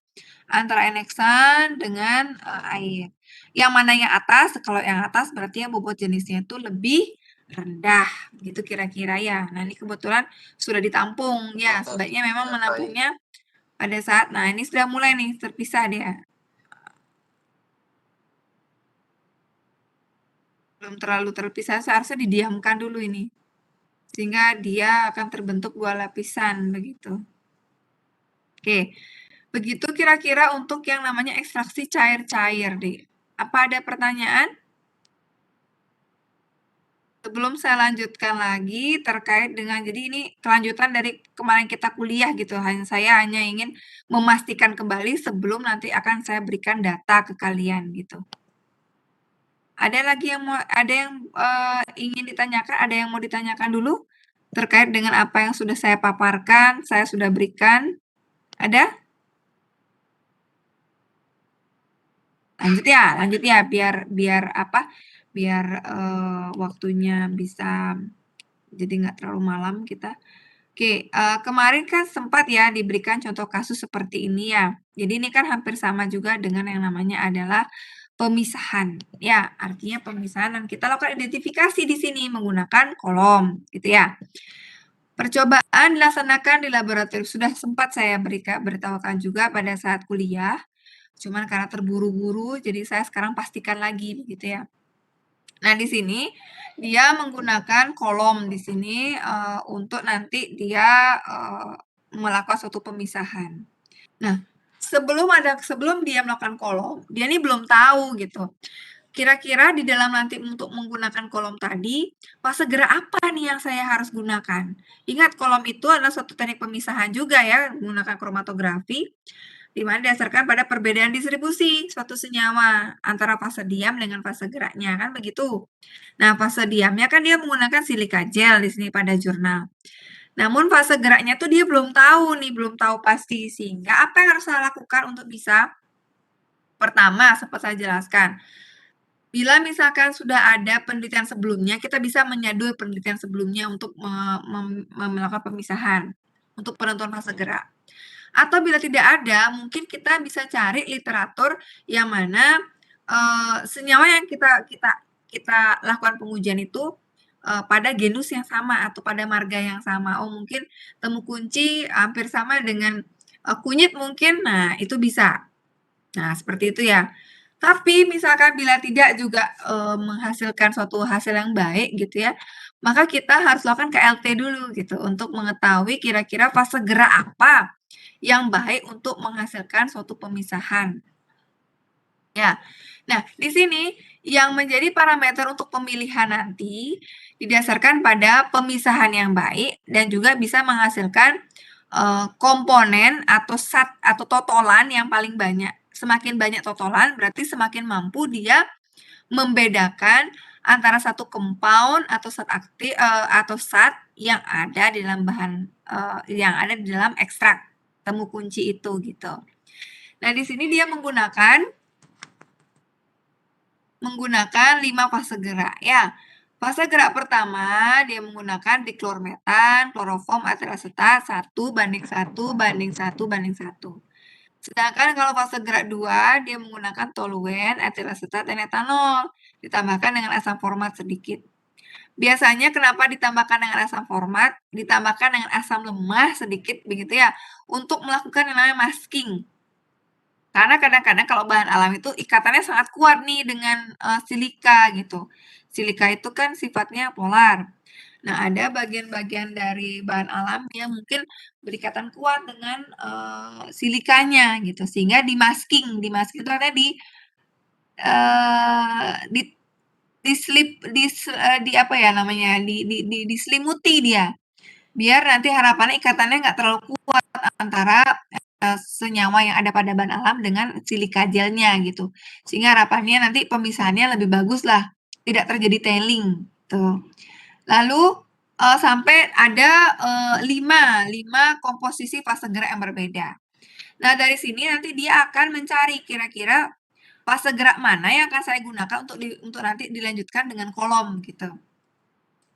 Speaker 1: antara N-heksan dengan, air. Yang mana yang atas, kalau yang atas berarti yang bobot jenisnya itu lebih rendah, gitu kira-kira ya. Nah, ini kebetulan sudah ditampung, ya sebaiknya memang menampungnya pada saat nah ini sudah mulai nih terpisah dia. Belum terlalu terpisah, seharusnya didiamkan dulu ini. Sehingga dia akan terbentuk 2 lapisan, begitu. Oke, begitu kira-kira untuk yang namanya ekstraksi cair-cair, Dik. Apa ada pertanyaan? Sebelum saya lanjutkan lagi terkait dengan jadi ini kelanjutan dari kemarin kita kuliah gitu, saya hanya ingin memastikan kembali sebelum nanti akan saya berikan data ke kalian gitu. Ada yang ingin ditanyakan? Ada yang mau ditanyakan dulu? Terkait dengan apa yang sudah saya paparkan, saya sudah berikan? Ada? Lanjut ya, biar apa, biar, waktunya bisa jadi nggak terlalu malam kita. Oke, kemarin kan sempat ya diberikan contoh kasus seperti ini ya. Jadi ini kan hampir sama juga dengan yang namanya adalah pemisahan. Ya, artinya pemisahan dan kita lakukan identifikasi di sini menggunakan kolom, gitu ya. Percobaan dilaksanakan di laboratorium. Sudah sempat saya beritahukan juga pada saat kuliah, cuman karena terburu-buru jadi saya sekarang pastikan lagi begitu ya. Nah, di sini dia menggunakan kolom di sini, untuk nanti dia, melakukan suatu pemisahan. Nah, sebelum dia melakukan kolom, dia ini belum tahu gitu, kira-kira di dalam nanti untuk menggunakan kolom tadi, fase gerak apa nih yang saya harus gunakan? Ingat kolom itu adalah suatu teknik pemisahan juga ya, menggunakan kromatografi, di mana didasarkan pada perbedaan distribusi suatu senyawa antara fase diam dengan fase geraknya, kan begitu. Nah, fase diamnya kan dia menggunakan silika gel di sini pada jurnal. Namun fase geraknya tuh dia belum tahu nih, belum tahu pasti. Sehingga apa yang harus saya lakukan untuk bisa? Pertama, sempat saya jelaskan, bila misalkan sudah ada penelitian sebelumnya, kita bisa menyadu penelitian sebelumnya untuk melakukan pemisahan, untuk penentuan fase gerak. Atau bila tidak ada, mungkin kita bisa cari literatur yang mana, senyawa yang kita lakukan pengujian itu, pada genus yang sama atau pada marga yang sama. Oh, mungkin temu kunci hampir sama dengan, kunyit mungkin, nah itu bisa. Nah, seperti itu ya. Tapi misalkan bila tidak juga, menghasilkan suatu hasil yang baik gitu ya, maka kita harus lakukan KLT dulu gitu, untuk mengetahui kira-kira fase gerak apa yang baik untuk menghasilkan suatu pemisahan. Ya. Nah, di sini yang menjadi parameter untuk pemilihan nanti didasarkan pada pemisahan yang baik dan juga bisa menghasilkan, komponen atau atau totolan yang paling banyak. Semakin banyak totolan berarti semakin mampu dia membedakan antara satu compound atau zat yang ada di dalam bahan, yang ada di dalam ekstrak temu kunci itu gitu. Nah, di sini dia menggunakan 5 fase gerak ya. Fase gerak pertama dia menggunakan diklormetan, kloroform, etil asetat 1:1:1:1. Sedangkan kalau fase gerak 2 dia menggunakan toluen, etil asetat, dan etanol ditambahkan dengan asam format sedikit. Biasanya kenapa ditambahkan dengan asam format, ditambahkan dengan asam lemah sedikit begitu ya, untuk melakukan yang namanya masking. Karena kadang-kadang kalau bahan alam itu ikatannya sangat kuat nih dengan, silika gitu. Silika itu kan sifatnya polar. Nah, ada bagian-bagian dari bahan alam yang mungkin berikatan kuat dengan, silikanya gitu, sehingga di-masking itu artinya di apa ya namanya, diselimuti dia, biar nanti harapannya ikatannya nggak terlalu kuat antara, senyawa yang ada pada bahan alam dengan silika gelnya gitu. Sehingga harapannya nanti pemisahannya lebih bagus lah, tidak terjadi tailing, tuh. Lalu, sampai ada, 5 komposisi fase gerak yang berbeda. Nah, dari sini nanti dia akan mencari kira-kira fase gerak mana yang akan saya gunakan untuk nanti dilanjutkan dengan kolom gitu.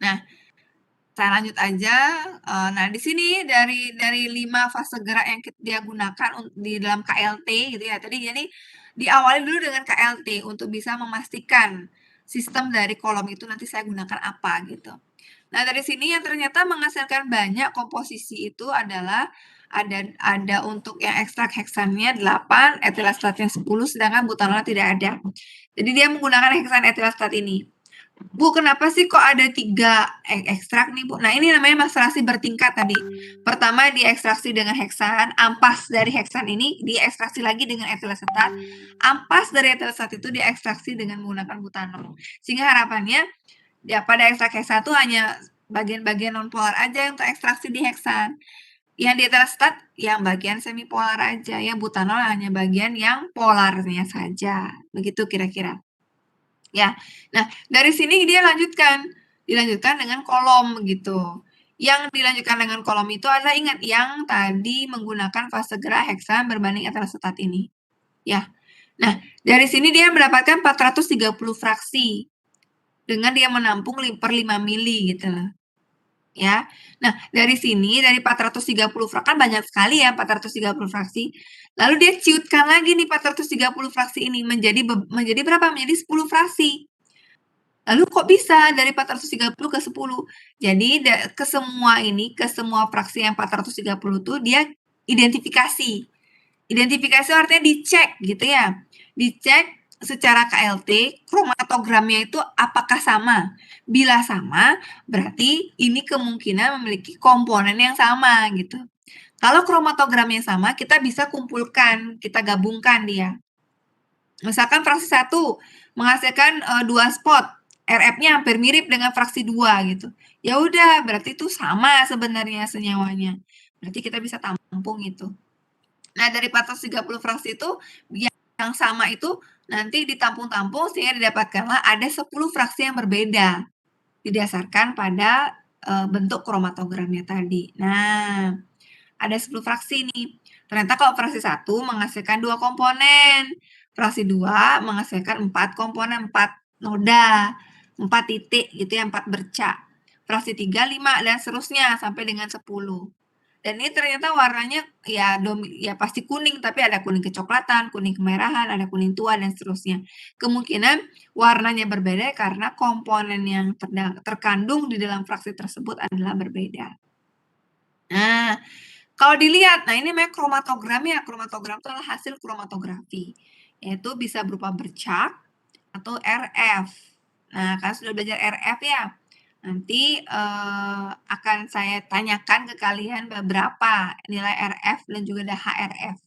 Speaker 1: Nah, saya lanjut aja, nah di sini dari 5 fase gerak yang dia gunakan di dalam KLT gitu ya, tadi jadi diawali dulu dengan KLT untuk bisa memastikan sistem dari kolom itu nanti saya gunakan apa gitu. Nah, dari sini yang ternyata menghasilkan banyak komposisi itu adalah ada untuk yang ekstrak heksannya 8, etil asetatnya 10, sedangkan butanolnya tidak ada. Jadi dia menggunakan heksan etil asetat ini. Bu, kenapa sih kok ada 3 ekstrak nih, Bu? Nah, ini namanya maksilasi bertingkat tadi. Pertama diekstraksi dengan heksan, ampas dari heksan ini diekstraksi lagi dengan etil asetat, ampas dari etil asetat itu diekstraksi dengan menggunakan butanol. Sehingga harapannya Ya pada ekstrak heksa tuh hanya bagian-bagian nonpolar aja untuk ekstraksi di heksan. Yang di heterosetat yang bagian semipolar aja, yang butanol hanya bagian yang polarnya saja. Begitu kira-kira. Ya. Nah, dari sini dia dilanjutkan dengan kolom gitu. Yang dilanjutkan dengan kolom itu adalah ingat yang tadi menggunakan fase gerak heksan berbanding heterosetat ini. Ya. Nah, dari sini dia mendapatkan 430 fraksi dengan dia menampung per 5 mili gitu loh. Ya. Nah, dari sini dari 430 fraksi kan banyak sekali ya 430 fraksi. Lalu dia ciutkan lagi nih 430 fraksi ini menjadi berapa? Menjadi 10 fraksi. Lalu kok bisa dari 430 ke 10? Jadi ke semua fraksi yang 430 tuh dia identifikasi. Identifikasi artinya dicek gitu ya. Dicek secara KLT, kromatogramnya itu apakah sama? Bila sama, berarti ini kemungkinan memiliki komponen yang sama gitu. Kalau kromatogramnya sama, kita bisa kumpulkan, kita gabungkan dia. Misalkan fraksi 1 menghasilkan 2 spot, RF-nya hampir mirip dengan fraksi 2 gitu. Ya udah, berarti itu sama sebenarnya senyawanya. Berarti kita bisa tampung itu. Nah, dari 430 fraksi itu yang sama itu nanti ditampung-tampung sehingga didapatkanlah ada 10 fraksi yang berbeda didasarkan pada bentuk kromatogramnya tadi. Nah, ada 10 fraksi nih. Ternyata kalau fraksi 1 menghasilkan 2 komponen, fraksi 2 menghasilkan 4 komponen, 4 noda, 4 titik gitu ya, 4 bercak. Fraksi 3, 5 dan seterusnya sampai dengan 10. Dan ini ternyata warnanya ya pasti kuning, tapi ada kuning kecoklatan, kuning kemerahan, ada kuning tua dan seterusnya. Kemungkinan warnanya berbeda karena komponen yang terkandung di dalam fraksi tersebut adalah berbeda. Nah, kalau dilihat, nah ini namanya kromatogram ya. Kromatogram itu adalah hasil kromatografi, yaitu bisa berupa bercak atau RF. Nah, kalian sudah belajar RF ya. Nanti akan saya tanyakan ke kalian beberapa nilai RF dan juga ada HRF.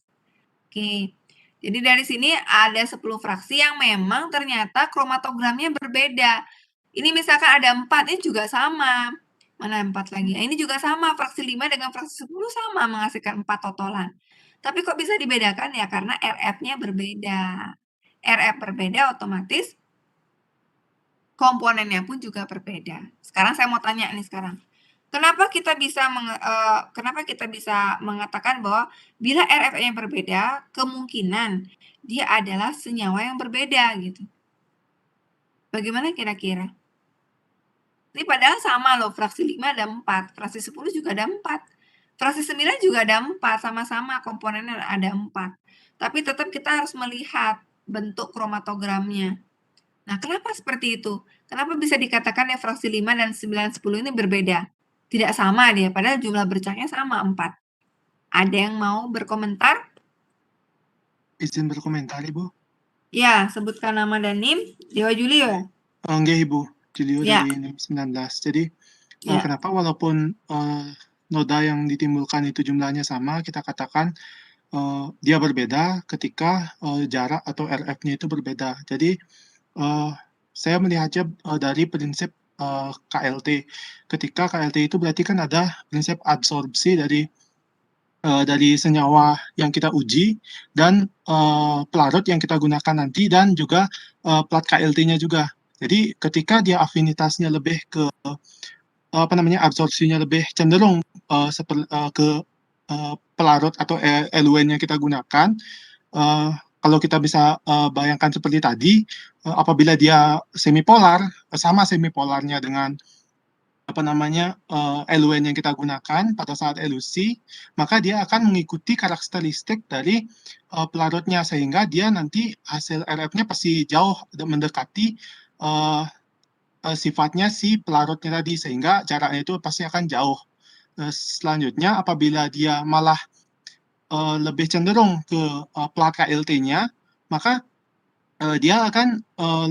Speaker 1: Oke. Jadi dari sini ada 10 fraksi yang memang ternyata kromatogramnya berbeda. Ini misalkan ada 4, ini juga sama. Mana 4 lagi? Nah, ini juga sama, fraksi 5 dengan fraksi 10 sama menghasilkan 4 totalan. Tapi kok bisa dibedakan ya? Karena RF-nya berbeda. RF berbeda otomatis komponennya pun juga berbeda. Sekarang saya mau tanya nih sekarang. Kenapa kita bisa mengatakan bahwa bila RF-nya berbeda, kemungkinan dia adalah senyawa yang berbeda gitu. Bagaimana kira-kira? Ini padahal sama loh, fraksi 5 ada 4, fraksi 10 juga ada 4. Fraksi 9 juga ada 4, sama-sama komponennya ada 4. Tapi tetap kita harus melihat bentuk kromatogramnya. Nah, kenapa seperti itu? Kenapa bisa dikatakan yang fraksi 5 dan 9, 10 ini berbeda? Tidak sama dia, padahal jumlah bercaknya sama 4. Ada yang mau berkomentar?
Speaker 2: Izin berkomentar, Ibu.
Speaker 1: Ya, sebutkan nama dan NIM. Dewa Julio.
Speaker 2: Enggak, Ibu. Julio
Speaker 1: Ya.
Speaker 2: dari NIM 19. Jadi,
Speaker 1: Ya.
Speaker 2: kenapa walaupun noda yang ditimbulkan itu jumlahnya sama, kita katakan dia berbeda ketika jarak atau RF-nya itu berbeda. Jadi, saya melihatnya dari prinsip KLT. Ketika KLT itu berarti kan ada prinsip absorpsi dari senyawa yang kita uji dan pelarut yang kita gunakan nanti dan juga plat KLT-nya juga. Jadi ketika dia afinitasnya lebih ke absorpsinya lebih cenderung ke pelarut atau LUN yang kita gunakan, kalau kita bisa bayangkan seperti tadi, apabila dia semipolar, sama semipolarnya dengan LUN yang kita gunakan pada saat elusi, maka dia akan mengikuti karakteristik dari pelarutnya sehingga dia nanti hasil RF-nya pasti jauh mendekati sifatnya si pelarutnya tadi sehingga jaraknya itu pasti akan jauh. Selanjutnya apabila dia malah lebih cenderung ke plat KLT-nya, maka dia akan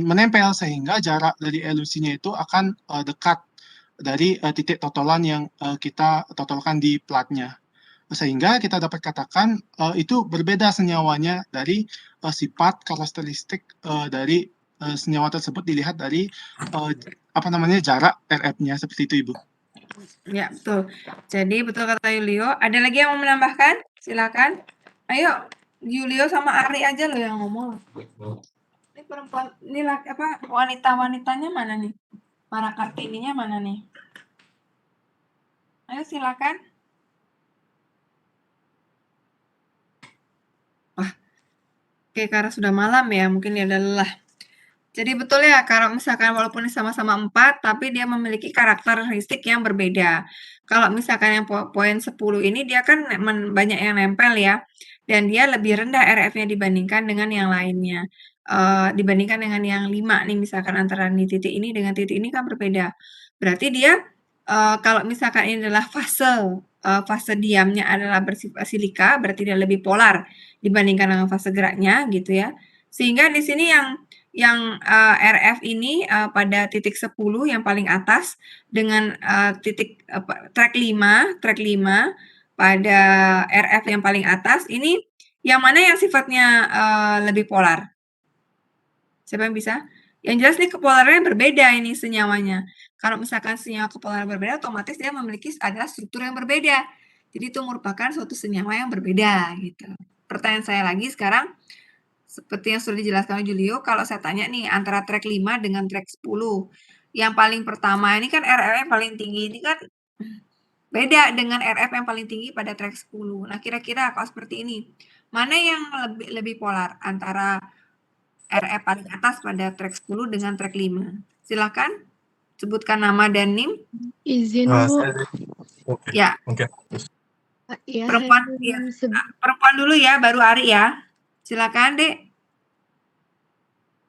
Speaker 2: menempel sehingga jarak dari elusinya itu akan dekat dari titik totalan yang kita totalkan di platnya. Sehingga kita dapat katakan itu berbeda senyawanya dari sifat karakteristik dari senyawa tersebut dilihat dari jarak RF-nya seperti itu, Ibu.
Speaker 1: Ya, betul. Jadi betul kata Yulio. Ada lagi yang mau menambahkan? Silakan. Ayo, Yulio sama Ari aja loh yang ngomong. Ini perempuan, ini wanita-wanitanya mana nih? Para Kartininya mana nih? Ayo silakan. Wah, oke, karena sudah malam ya, mungkin dia udah lelah. Jadi betul ya, kalau misalkan walaupun sama-sama 4, tapi dia memiliki karakteristik yang berbeda. Kalau misalkan yang poin 10 ini dia kan banyak yang nempel ya, dan dia lebih rendah RF-nya dibandingkan dengan yang lainnya. Dibandingkan dengan yang 5 nih, misalkan antara titik ini dengan titik ini kan berbeda. Berarti dia kalau misalkan ini adalah fase diamnya adalah bersifat silika, berarti dia lebih polar dibandingkan dengan fase geraknya gitu ya. Sehingga di sini yang RF ini pada titik 10 yang paling atas dengan track 5 pada RF yang paling atas ini yang mana yang sifatnya lebih polar? Siapa yang bisa? Yang jelas nih kepolarannya berbeda ini senyawanya. Kalau misalkan senyawa kepolaran berbeda, otomatis dia memiliki adalah struktur yang berbeda. Jadi itu merupakan suatu senyawa yang berbeda gitu. Pertanyaan saya lagi sekarang, seperti yang sudah dijelaskan oleh Julio, kalau saya tanya nih antara track 5 dengan track 10, yang paling pertama ini kan RF yang paling tinggi ini kan beda dengan RF yang paling tinggi pada track 10. Nah, kira-kira kalau seperti ini, mana yang lebih polar antara RF paling atas pada track 10 dengan track 5? Silakan sebutkan nama dan NIM.
Speaker 6: Izin, Bu.
Speaker 4: Oke.
Speaker 1: Ya.
Speaker 4: Oke.
Speaker 6: Ya,
Speaker 1: Perempuan, ya. Perempuan dulu ya, baru Ari ya. Silakan, Dek.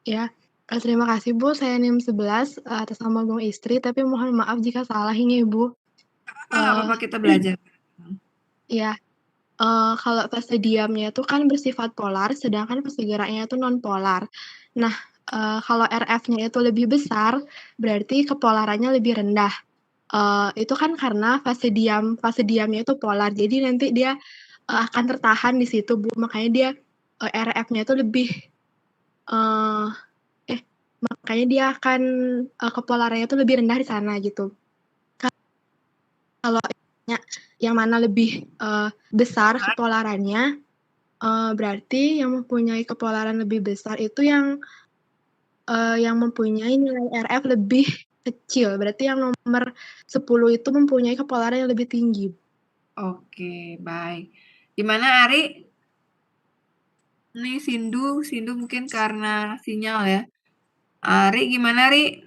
Speaker 6: Ya, terima kasih Bu, saya NIM 11 atas nama Bung Istri, tapi mohon maaf jika salah ini Ibu.
Speaker 1: Nggak apa-apa, kita belajar.
Speaker 6: Ya, kalau fase diamnya itu kan bersifat polar, sedangkan fase geraknya itu non-polar. Nah, kalau RF-nya itu lebih besar, berarti kepolarannya lebih rendah. Itu kan karena fase diamnya itu polar, jadi nanti dia akan tertahan di situ Bu, makanya dia RF-nya itu lebih makanya dia akan kepolarannya itu lebih rendah di sana gitu. Kalau yang mana lebih besar kepolarannya, berarti yang mempunyai kepolaran lebih besar itu yang mempunyai nilai RF lebih kecil. Berarti yang nomor 10 itu mempunyai kepolaran yang lebih tinggi.
Speaker 1: Oke, baik. Gimana Ari? Ini Sindu mungkin karena sinyal ya. Ari gimana Ari?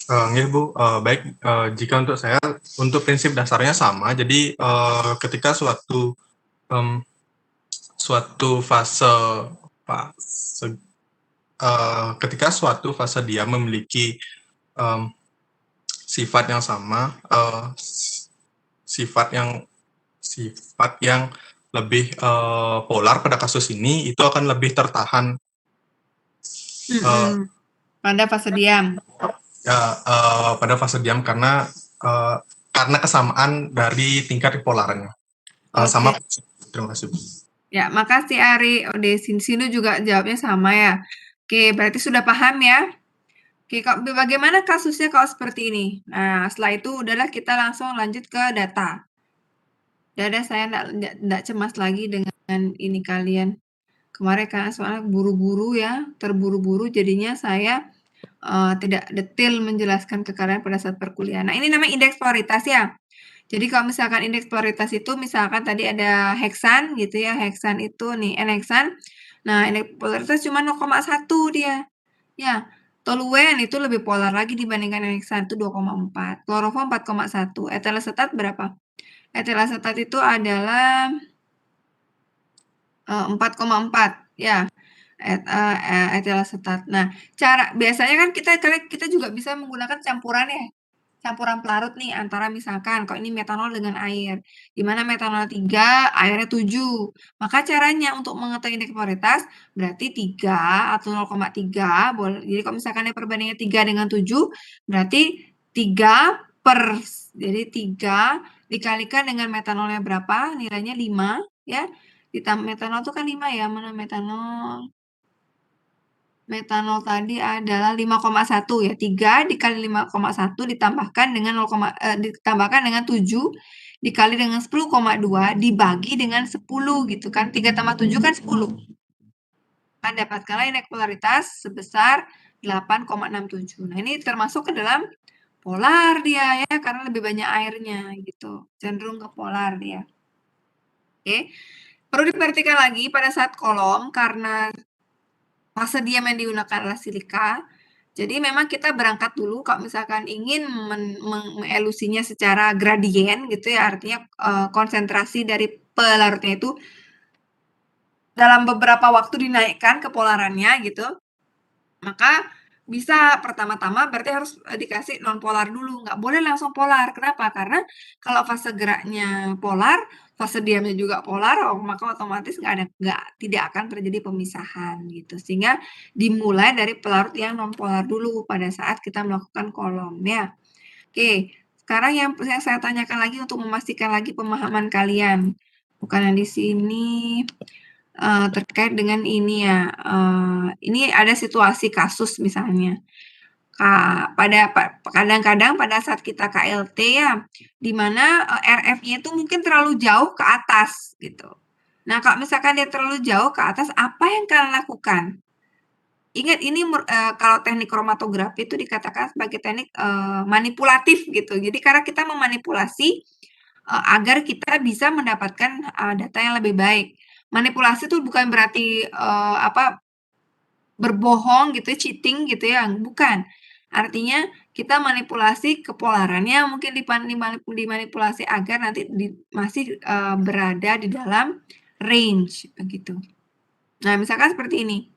Speaker 4: Nggih Bu, baik, jika untuk saya, untuk prinsip dasarnya sama, jadi ketika suatu fase dia memiliki sifat yang sama, sifat yang lebih polar pada kasus ini, itu akan lebih tertahan
Speaker 1: pada fase diam.
Speaker 4: Pada fase diam karena kesamaan dari tingkat kepolarannya. Sama. Terima kasih.
Speaker 1: Ya, makasih Ari. Sindu juga jawabnya sama ya. Oke, berarti sudah paham ya. Oke, bagaimana kasusnya kalau seperti ini? Nah, setelah itu udahlah kita langsung lanjut ke data. Udah saya enggak cemas lagi dengan ini kalian. Kemarin karena soalnya buru-buru ya, terburu-buru jadinya saya tidak detail menjelaskan ke kalian pada saat perkuliahan. Nah, ini namanya indeks polaritas ya. Jadi kalau misalkan indeks polaritas itu misalkan tadi ada heksan gitu ya, heksan itu nih N-heksan. Nah, indeks polaritas cuma 0,1 dia. Ya, toluen itu lebih polar lagi dibandingkan N-heksan itu 2,4. Kloroform 4,1. Etil asetat berapa? Etil asetat itu adalah 4,4 ya. Etil asetat. Nah, biasanya kan kita juga bisa menggunakan campuran ya. Campuran pelarut nih antara misalkan kalau ini metanol dengan air. Di mana metanol 3, airnya 7. Maka caranya untuk mengetahui indeks polaritas berarti 3 atau 0,3 boleh. Jadi kalau misalkan perbandingannya 3 dengan 7 berarti 3 dikalikan dengan metanolnya berapa? Nilainya 5 ya. Ditambah metanol itu kan 5 ya. Mana metanol? Metanol tadi adalah 5,1 ya, 3 dikali 5,1 ditambahkan dengan 7 dikali dengan 10,2 dibagi dengan 10 gitu kan, 3 tambah 7 kan 10. Dapatkanlah indeks polaritas sebesar 8,67. Nah, ini termasuk ke dalam polar dia ya, karena lebih banyak airnya gitu, cenderung ke polar dia. Oke, perlu diperhatikan lagi pada saat kolom karena fase diam yang digunakan adalah silika. Jadi memang kita berangkat dulu kalau misalkan ingin mengelusinya secara gradien gitu ya, artinya konsentrasi dari pelarutnya itu dalam beberapa waktu dinaikkan kepolarannya gitu. Maka bisa pertama-tama berarti harus dikasih non polar dulu, nggak boleh langsung polar. Kenapa? Karena kalau fase geraknya polar, fase diamnya juga polar, maka otomatis tidak akan terjadi pemisahan gitu. Sehingga dimulai dari pelarut yang non polar dulu pada saat kita melakukan kolom ya. Oke, sekarang yang saya tanyakan lagi untuk memastikan lagi pemahaman kalian. Bukan yang di sini. Terkait dengan ini ya, ini ada situasi kasus misalnya, kadang-kadang pada saat kita KLT ya, di mana, RF-nya itu mungkin terlalu jauh ke atas gitu. Nah, kalau misalkan dia terlalu jauh ke atas, apa yang kalian lakukan? Ingat ini kalau teknik kromatografi itu dikatakan sebagai teknik, manipulatif gitu. Jadi karena kita memanipulasi, agar kita bisa mendapatkan, data yang lebih baik. Manipulasi itu bukan berarti, berbohong gitu, cheating gitu ya, bukan. Artinya kita manipulasi kepolarannya mungkin dimanipulasi agar nanti masih, berada di dalam range begitu. Nah, misalkan seperti ini.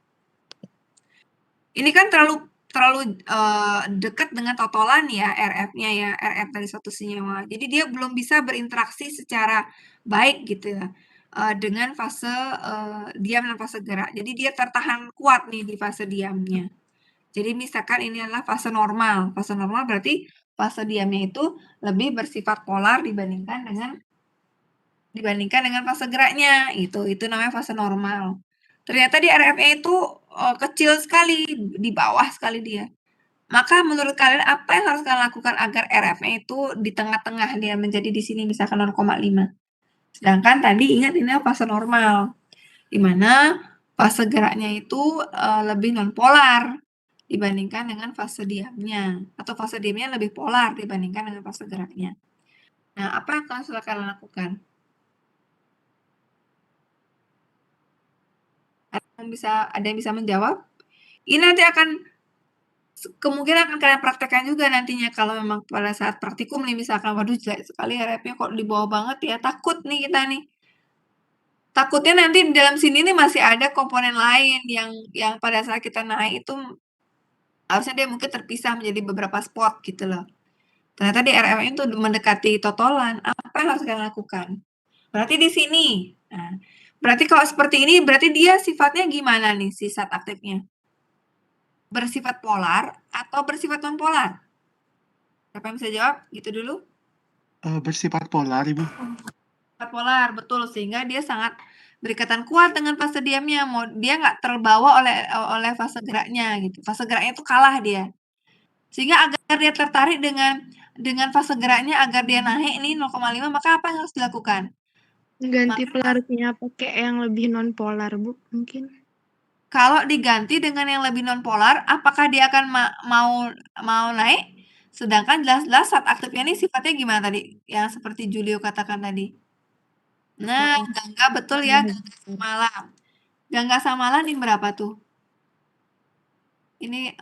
Speaker 1: Ini kan terlalu dekat dengan totolan ya RF-nya ya, RF dari suatu senyawa. Jadi dia belum bisa berinteraksi secara baik gitu ya, dengan fase, diam dan fase gerak. Jadi dia tertahan kuat nih di fase diamnya. Jadi misalkan ini adalah fase normal. Fase normal berarti fase diamnya itu lebih bersifat polar dibandingkan dengan fase geraknya, itu namanya fase normal. Ternyata di RF-nya itu, kecil sekali, di bawah sekali dia. Maka menurut kalian apa yang harus kalian lakukan agar RF-nya itu di tengah-tengah dia menjadi di sini misalkan 0,5. Sedangkan tadi ingat ini fase normal, di mana fase geraknya itu, lebih nonpolar dibandingkan dengan fase diamnya, atau fase diamnya lebih polar dibandingkan dengan fase geraknya. Nah, apa yang harus kalian lakukan? Ada yang bisa menjawab? Ini nanti kemungkinan akan kalian praktekkan juga nantinya kalau memang pada saat praktikum nih misalkan, waduh jelek sekali RF-nya kok di bawah banget ya, takut nih kita nih. Takutnya nanti di dalam sini nih masih ada komponen lain yang pada saat kita naik itu harusnya dia mungkin terpisah menjadi beberapa spot gitu loh. Ternyata di RF-nya itu mendekati totolan, apa yang harus kalian lakukan? Berarti di sini. Nah, berarti kalau seperti ini berarti dia sifatnya gimana nih si zat aktifnya? Bersifat polar atau bersifat nonpolar? Siapa yang bisa jawab? Gitu dulu.
Speaker 2: Bersifat polar, Ibu.
Speaker 1: Bersifat polar, betul. Sehingga dia sangat berikatan kuat dengan fase diamnya. Dia nggak terbawa oleh fase geraknya gitu. Fase geraknya itu kalah dia. Sehingga agar dia tertarik dengan fase geraknya agar dia naik nih 0,5, maka apa yang harus dilakukan?
Speaker 6: Ganti pelarutnya pakai yang lebih nonpolar, Bu, mungkin.
Speaker 1: Kalau diganti dengan yang lebih nonpolar, apakah dia akan mau naik? Sedangkan jelas-jelas zat aktifnya ini sifatnya gimana tadi? Yang seperti Julio katakan tadi. Nah, Gangga betul ya, Gangga Samalah. Gangga Samalah nih berapa tuh? Ini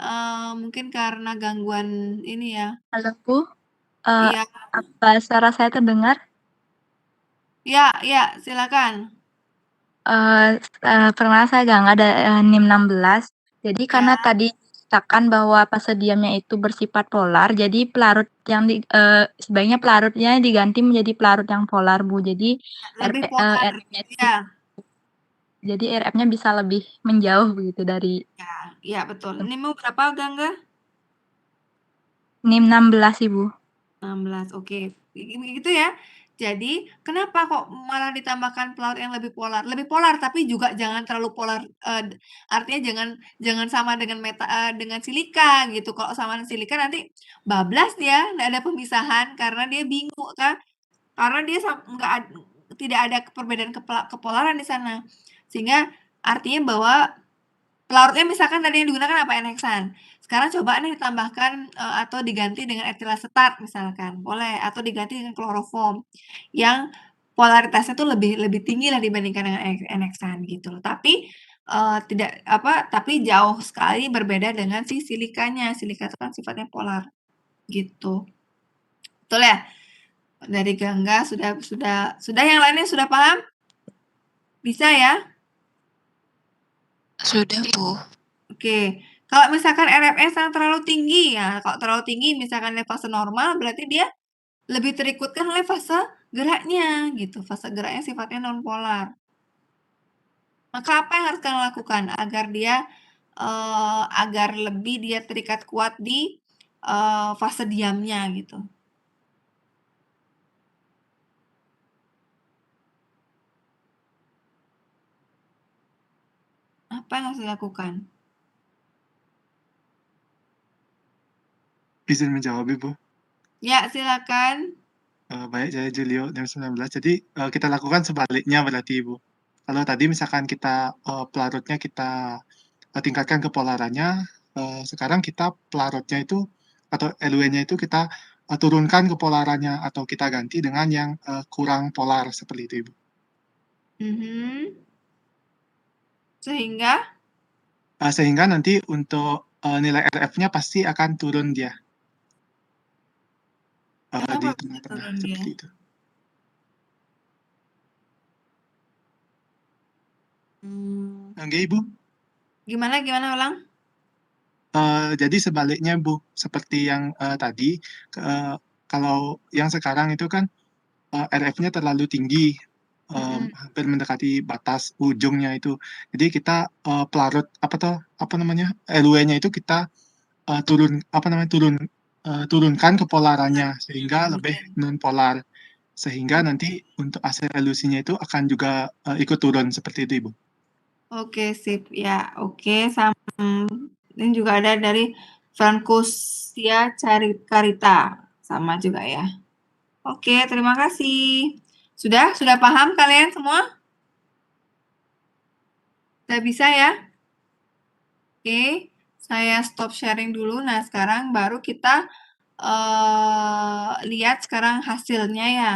Speaker 1: mungkin karena gangguan ini ya.
Speaker 7: Halo Bu,
Speaker 1: Iya,
Speaker 7: apa suara saya terdengar?
Speaker 1: iya, silakan.
Speaker 7: Perkenalkan saya Gangga NIM 16. Jadi karena
Speaker 1: Ya.
Speaker 7: tadi dikatakan bahwa fase diamnya itu bersifat polar, jadi pelarut yang sebaiknya pelarutnya diganti menjadi pelarut yang polar Bu. Jadi
Speaker 1: Lebih polar, ya.
Speaker 7: jadi RF-nya bisa lebih menjauh begitu dari.
Speaker 1: Ya, betul. NIM-mu berapa, Gangga?
Speaker 7: NIM 16 Ibu.
Speaker 1: 16, oke. Gitu ya. Jadi, kenapa kok malah ditambahkan pelarut yang lebih polar? Lebih polar, tapi juga jangan terlalu polar, artinya jangan sama dengan silika gitu. Kalau sama silika nanti bablas dia, nggak ada pemisahan karena dia bingung kan, karena dia nggak tidak ada perbedaan kepolaran di sana. Sehingga artinya bahwa pelarutnya misalkan tadi yang digunakan apa, enheksan. Sekarang coba nih ditambahkan, atau diganti dengan etilasetat misalkan, boleh, atau diganti dengan kloroform yang polaritasnya tuh lebih tinggi lah dibandingkan dengan enheksan gitu loh. Tapi, tapi jauh sekali berbeda dengan si silikanya. Silika itu kan sifatnya polar, gitu. Betul ya? Dari Gangga sudah yang lainnya sudah paham? Bisa ya?
Speaker 3: Sudah, Bu.
Speaker 1: Oke. Kalau misalkan RFS yang terlalu tinggi, ya kalau terlalu tinggi misalkan di fase normal, berarti dia lebih terikutkan oleh fase geraknya gitu. Fase geraknya sifatnya nonpolar. Maka apa yang harus kalian lakukan agar lebih dia terikat kuat di fase diamnya gitu? Apa yang harus dilakukan?
Speaker 2: Izin menjawab, Ibu.
Speaker 1: Ya, silakan.
Speaker 2: Baik, saya Julio, jam 19. Jadi, kita lakukan sebaliknya berarti, Ibu. Kalau tadi misalkan kita, pelarutnya kita, tingkatkan kepolarannya, sekarang kita pelarutnya itu atau LW-nya itu kita, turunkan kepolarannya atau kita ganti dengan yang, kurang polar, seperti itu, Ibu.
Speaker 1: Sehingga?
Speaker 2: Sehingga nanti untuk, nilai RF-nya pasti akan turun dia. Di
Speaker 1: Kenapa bisa
Speaker 2: tengah-tengah,
Speaker 1: turun dia?
Speaker 2: seperti itu. Nggih, Ibu?
Speaker 1: Gimana ulang?
Speaker 2: Jadi sebaliknya, Bu, seperti yang, tadi, kalau yang sekarang itu kan, RF-nya terlalu tinggi, hampir mendekati batas ujungnya itu. Jadi kita, pelarut LW-nya itu kita, turunkan kepolarannya sehingga lebih nonpolar. Sehingga nanti untuk hasil elusinya itu akan juga, ikut turun seperti itu, Ibu.
Speaker 1: Oke, sip. Ya, oke. Ini juga ada dari Francosia Karita. Sama juga ya. Oke, terima kasih. Sudah paham kalian semua? Sudah bisa ya? Oke, saya stop sharing dulu. Nah, sekarang baru kita lihat sekarang hasilnya ya.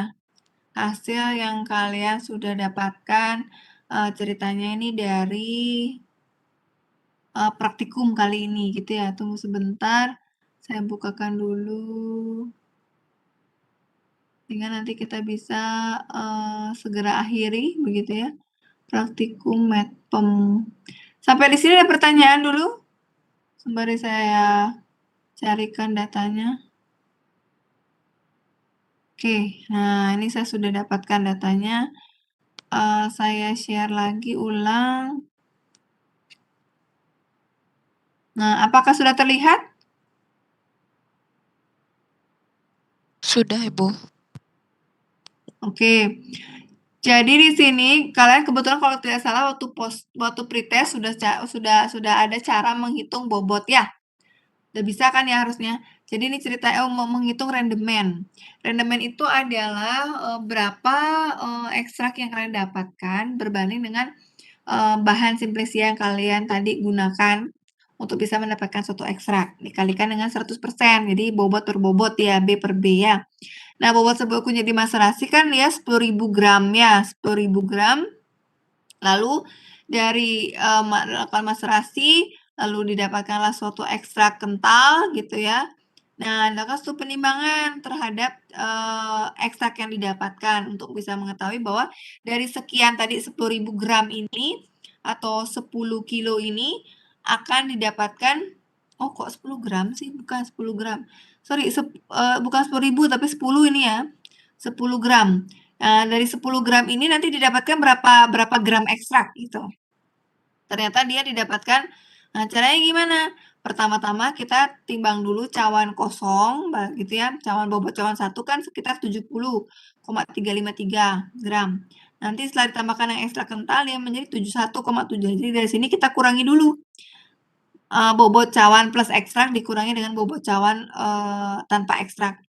Speaker 1: Hasil yang kalian sudah dapatkan, ceritanya ini dari praktikum kali ini gitu ya. Tunggu sebentar, saya bukakan dulu. Sehingga nanti kita bisa segera akhiri begitu ya. Praktikum Medpem. Sampai di sini ada pertanyaan dulu? Sembari saya carikan datanya. Oke, nah ini saya sudah dapatkan datanya. Saya share lagi ulang. Nah, apakah sudah terlihat?
Speaker 3: Sudah, Ibu.
Speaker 1: Oke. Jadi di sini kalian kebetulan kalau tidak salah waktu pretest sudah ada cara menghitung bobot ya. Udah bisa kan ya harusnya. Jadi ini cerita menghitung rendemen. Rendemen itu adalah berapa ekstrak yang kalian dapatkan berbanding dengan bahan simplisia yang kalian tadi gunakan untuk bisa mendapatkan suatu ekstrak. Dikalikan dengan 100%. Jadi bobot per bobot ya, B per B ya. Nah, bobot sebuah kunyit dimaserasi kan ya 10.000 gram ya, 10.000 gram. Lalu dari melakukan maserasi, lalu didapatkanlah suatu ekstrak kental gitu ya. Nah, dilakukan suatu penimbangan terhadap ekstrak yang didapatkan untuk bisa mengetahui bahwa dari sekian tadi 10.000 gram ini atau 10 kilo ini akan didapatkan, oh kok 10 gram sih? Bukan 10 gram. Sorry, bukan 10.000 tapi 10 ini ya. 10 gram. Dari 10 gram ini nanti didapatkan berapa gram ekstrak gitu. Ternyata dia didapatkan, nah caranya gimana? Pertama-tama kita timbang dulu cawan kosong gitu ya, bobot cawan 1 kan sekitar 70, 0,353 gram. Nanti setelah ditambahkan yang ekstra kental dia menjadi 71,7. Jadi dari sini kita kurangi dulu. Bobot cawan plus ekstrak dikurangi dengan bobot cawan tanpa ekstrak.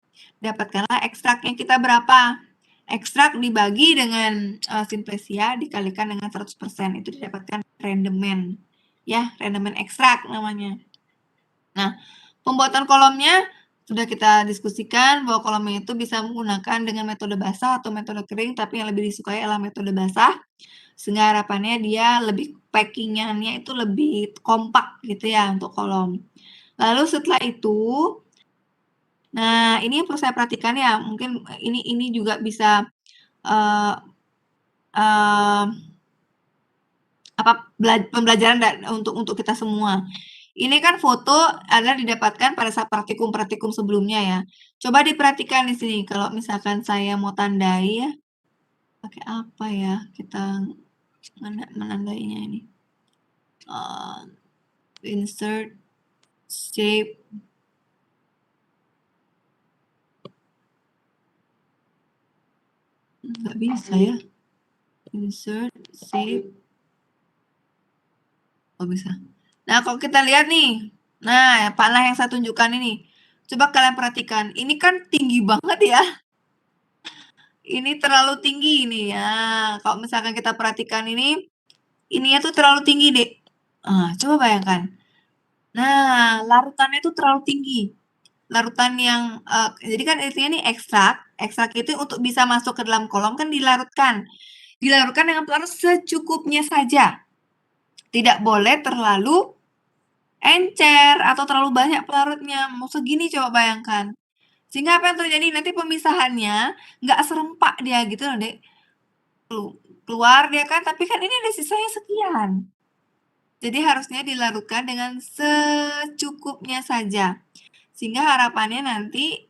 Speaker 1: Dapatkanlah ekstraknya kita berapa. Ekstrak dibagi dengan simplesia dikalikan dengan 100%. Itu didapatkan rendemen. Ya, rendemen ekstrak namanya. Nah, pembuatan kolomnya sudah kita diskusikan bahwa kolomnya itu bisa menggunakan dengan metode basah atau metode kering, tapi yang lebih disukai adalah metode basah. Sehingga harapannya dia lebih packing-nya itu lebih kompak gitu ya untuk kolom. Lalu setelah itu, nah ini yang perlu saya perhatikan ya, mungkin ini juga bisa pembelajaran untuk kita semua. Ini kan foto adalah didapatkan pada saat praktikum sebelumnya ya. Coba diperhatikan di sini kalau misalkan saya mau tandai ya, pakai apa ya kita menandainya ini? Insert, shape, nggak bisa ya. Insert, shape, oh bisa. Nah kalau kita lihat nih, nah panah yang saya tunjukkan ini, coba kalian perhatikan, ini kan tinggi banget ya. Ini terlalu tinggi ini ya. Kalau misalkan kita perhatikan ininya tuh terlalu tinggi deh. Coba bayangkan. Nah, larutannya tuh terlalu tinggi. Larutan yang jadi kan intinya nih ekstrak itu untuk bisa masuk ke dalam kolom kan dilarutkan dengan pelarut secukupnya saja. Tidak boleh terlalu encer atau terlalu banyak pelarutnya. Mau segini coba bayangkan. Sehingga apa yang terjadi nanti pemisahannya nggak serempak dia gitu loh, Dek. Keluar dia kan, tapi kan ini ada sisanya sekian. Jadi harusnya dilarutkan dengan secukupnya saja. Sehingga harapannya nanti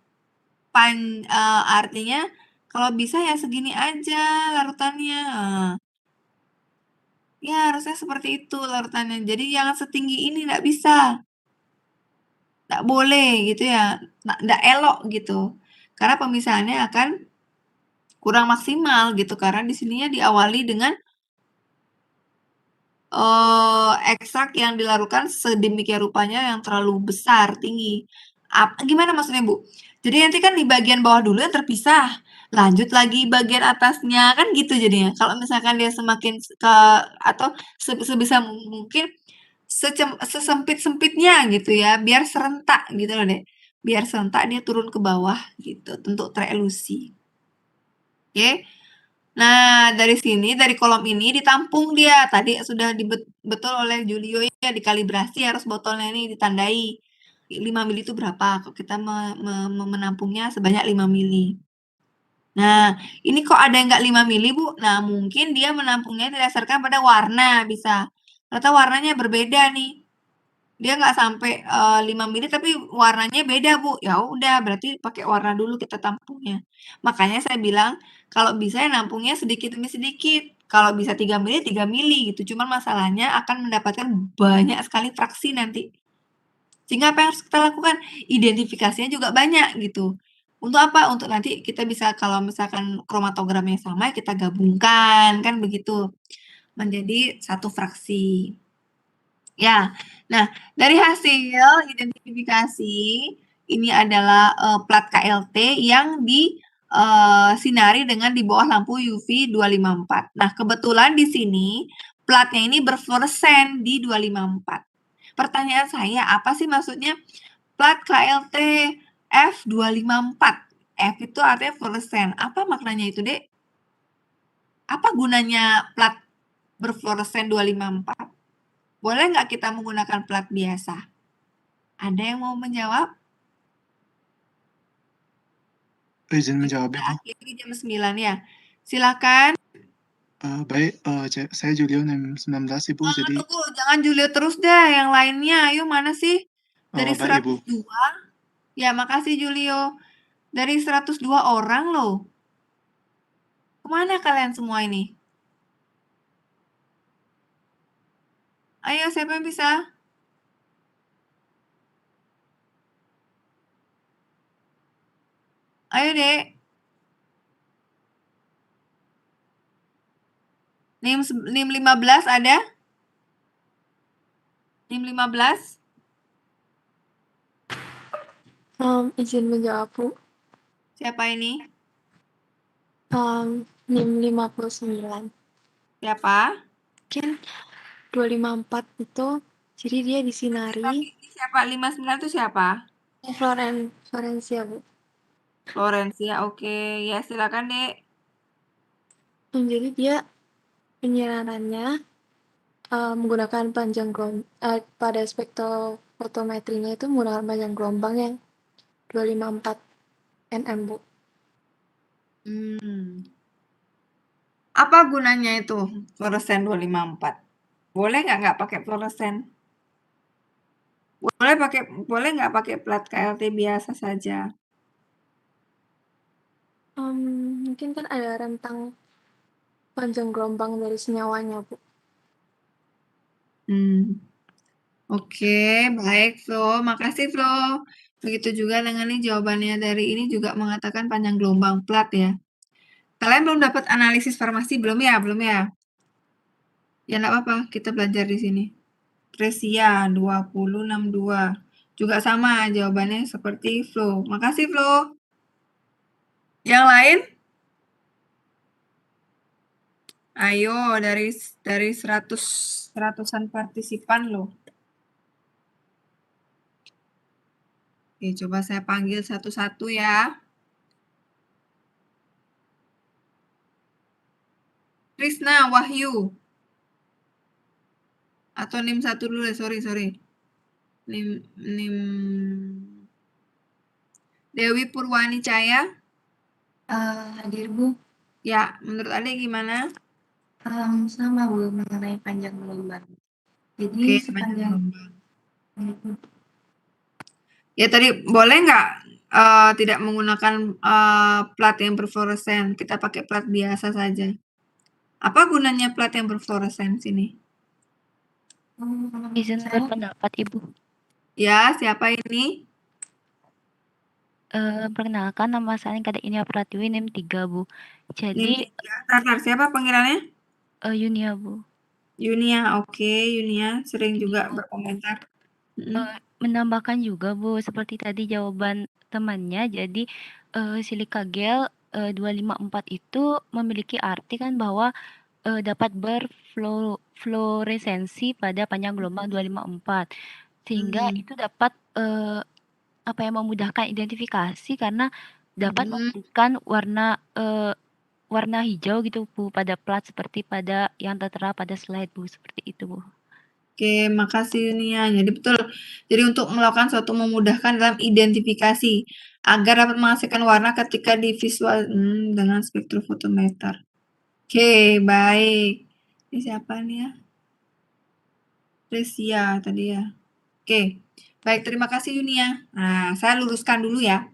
Speaker 1: artinya kalau bisa ya segini aja larutannya. Ya harusnya seperti itu larutannya. Jadi jangan setinggi ini, nggak bisa. Nggak boleh gitu ya, nggak elok gitu. Karena pemisahannya akan kurang maksimal gitu, karena di sininya diawali dengan ekstrak yang dilarutkan sedemikian rupanya yang terlalu besar, tinggi. Gimana maksudnya, Bu? Jadi nanti kan di bagian bawah dulu yang terpisah, lanjut lagi bagian atasnya, kan gitu jadinya. Kalau misalkan dia semakin atau sebisa mungkin sesempit-sempitnya gitu ya, biar serentak gitu loh, Dek. Biar serentak dia turun ke bawah gitu, untuk terelusi. Oke? Nah, dari sini, dari kolom ini ditampung dia. Tadi sudah betul oleh Julio ya, dikalibrasi harus botolnya ini ditandai. 5 mili itu berapa? Kalau kita menampungnya sebanyak 5 mili. Nah, ini kok ada yang nggak 5 mili, Bu? Nah, mungkin dia menampungnya didasarkan pada warna bisa. Ternyata warnanya berbeda nih. Dia nggak sampai 5 mili tapi warnanya beda, Bu. Ya udah, berarti pakai warna dulu kita tampungnya. Makanya saya bilang kalau bisa ya nampungnya sedikit demi sedikit. Kalau bisa 3 mili, 3 mili gitu. Cuman masalahnya akan mendapatkan banyak sekali fraksi nanti. Sehingga apa yang harus kita lakukan? Identifikasinya juga banyak gitu. Untuk apa? Untuk nanti kita bisa kalau misalkan kromatogramnya sama kita gabungkan kan begitu. Menjadi satu fraksi. Ya, nah dari hasil identifikasi ini adalah plat KLT yang sinari dengan di bawah lampu UV 254. Nah, kebetulan di sini platnya ini berfluoresen di 254. Pertanyaan saya, apa sih maksudnya plat KLT F254? F itu artinya fluoresen. Apa maknanya itu, Dek? Apa gunanya plat berfluoresen 254? Boleh nggak kita menggunakan plat biasa? Ada yang mau menjawab?
Speaker 2: Izin menjawab ya, Bu.
Speaker 1: Akhiri jam 9 ya. Silakan.
Speaker 2: Baik, saya Julio NIM 19 Ibu, jadi
Speaker 1: Tunggu, jangan Julio terus deh, yang lainnya. Ayo mana sih? Dari
Speaker 2: baik, Ibu.
Speaker 1: 102. Ya, makasih Julio. Dari 102 orang loh. Kemana kalian semua ini? Ayo, siapa yang bisa? Ayo, Dek. NIM 15 ada? NIM 15?
Speaker 6: Izin menjawab, Bu.
Speaker 1: Siapa ini?
Speaker 6: NIM 59.
Speaker 1: Siapa?
Speaker 6: Mungkin 254 itu, jadi dia disinari.
Speaker 1: Siapa? 59 itu siapa?
Speaker 6: Florencia, Bu.
Speaker 1: Florencia, oke. Ya, silakan, Dek.
Speaker 6: Jadi dia penyinarannya menggunakan panjang pada spektrofotometrinya itu menggunakan panjang gelombang yang 254 nm, Bu.
Speaker 1: Apa gunanya itu fluoresen 254? Boleh nggak pakai fluoresen? Boleh nggak pakai plat KLT biasa saja?
Speaker 6: Mungkin kan ada rentang panjang gelombang dari senyawanya, Bu.
Speaker 1: Oke, baik, Flo. Makasih, Flo. Begitu juga dengan ini jawabannya dari ini juga mengatakan panjang gelombang plat ya. Kalian belum dapat analisis farmasi belum ya? Belum ya? Ya nggak apa-apa, kita belajar di sini. Presia 2062. Juga sama jawabannya seperti Flo. Makasih, Flo. Yang lain? Ayo, dari 100-an partisipan loh. Oke, coba saya panggil satu-satu ya. Krisna, Wahyu. Atau NIM 1 dulu ya, sorry. NIM Dewi Purwani Cahaya.
Speaker 8: Hadir, Bu.
Speaker 1: Ya, menurut Ade gimana?
Speaker 8: Sama, Bu, mengenai panjang gelombang. Jadi
Speaker 1: Oke,
Speaker 8: sepanjang
Speaker 1: ya tadi boleh nggak tidak menggunakan plat yang berfluoresen, kita pakai plat biasa saja. Apa gunanya plat yang berfluoresen sini?
Speaker 7: Izin berpendapat, Ibu.
Speaker 1: Ya, siapa ini?
Speaker 7: Perkenalkan, nama saya Kadek Pratiwi, NIM 3, Bu. Jadi,
Speaker 1: Tartar, siapa panggilannya?
Speaker 7: Yunia, Bu.
Speaker 1: Yunia, oke. Yunia sering juga berkomentar.
Speaker 7: Menambahkan juga, Bu, seperti tadi jawaban temannya, jadi silika gel 254 itu memiliki arti kan bahwa dapat berfluoresensi pada panjang gelombang 254. Sehingga itu dapat memudahkan identifikasi karena dapat memberikan warna hijau gitu, Bu, pada plat seperti pada yang tertera pada slide, Bu, seperti itu, Bu.
Speaker 1: Oke, makasih Nia. Jadi betul. Jadi untuk melakukan suatu memudahkan dalam identifikasi agar dapat menghasilkan warna ketika divisual dengan spektrofotometer. Oke, baik. Ini siapa nih ya? Presia tadi ya. Oke, baik. Terima kasih Yunia. Nah, saya luruskan dulu ya.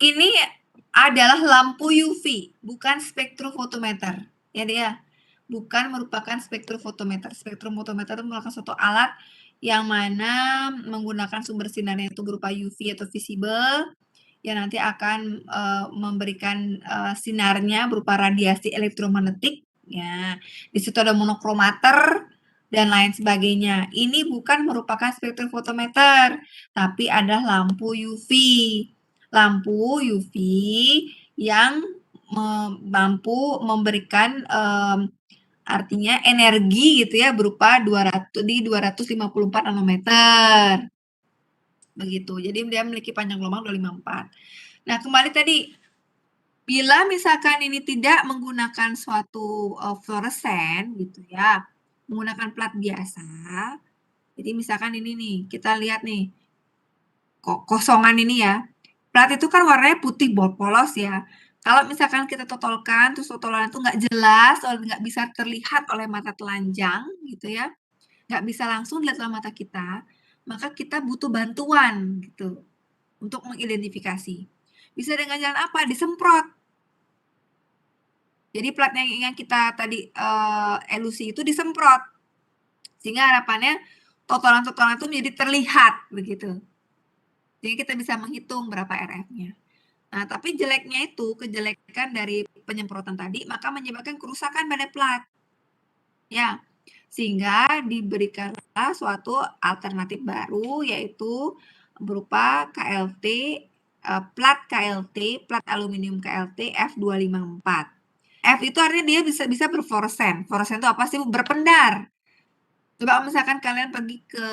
Speaker 1: Ini adalah lampu UV, bukan spektrofotometer. Ya dia. Bukan merupakan spektrofotometer. Spektrofotometer itu merupakan suatu alat yang mana menggunakan sumber sinarnya itu berupa UV atau visible yang nanti akan memberikan sinarnya berupa radiasi elektromagnetik. Ya, di situ ada monokromater dan lain sebagainya. Ini bukan merupakan spektrofotometer, tapi ada lampu UV. Lampu UV yang mampu memberikan artinya energi gitu ya berupa 254 nanometer. Begitu. Jadi dia memiliki panjang gelombang 254. Nah, kembali tadi bila misalkan ini tidak menggunakan suatu fluoresen gitu ya, menggunakan plat biasa. Jadi misalkan ini nih, kita lihat nih. Kosongan ini ya. Plat itu kan warnanya putih polos ya. Kalau misalkan kita totolkan, terus totolan itu nggak jelas, nggak bisa terlihat oleh mata telanjang gitu ya, nggak bisa langsung dilihat oleh mata kita, maka kita butuh bantuan gitu untuk mengidentifikasi. Bisa dengan jalan apa? Disemprot. Jadi plat yang kita tadi elusi itu disemprot, sehingga harapannya totolan-totolan itu menjadi terlihat begitu. Jadi kita bisa menghitung berapa RF-nya. Nah, tapi jeleknya itu, kejelekan dari penyemprotan tadi, maka menyebabkan kerusakan pada plat. Ya, sehingga diberikanlah suatu alternatif baru, yaitu berupa KLT, plat KLT, plat aluminium KLT F254. F itu artinya dia bisa berfluoresen. Fluoresen itu apa sih? Berpendar. Coba misalkan kalian pergi ke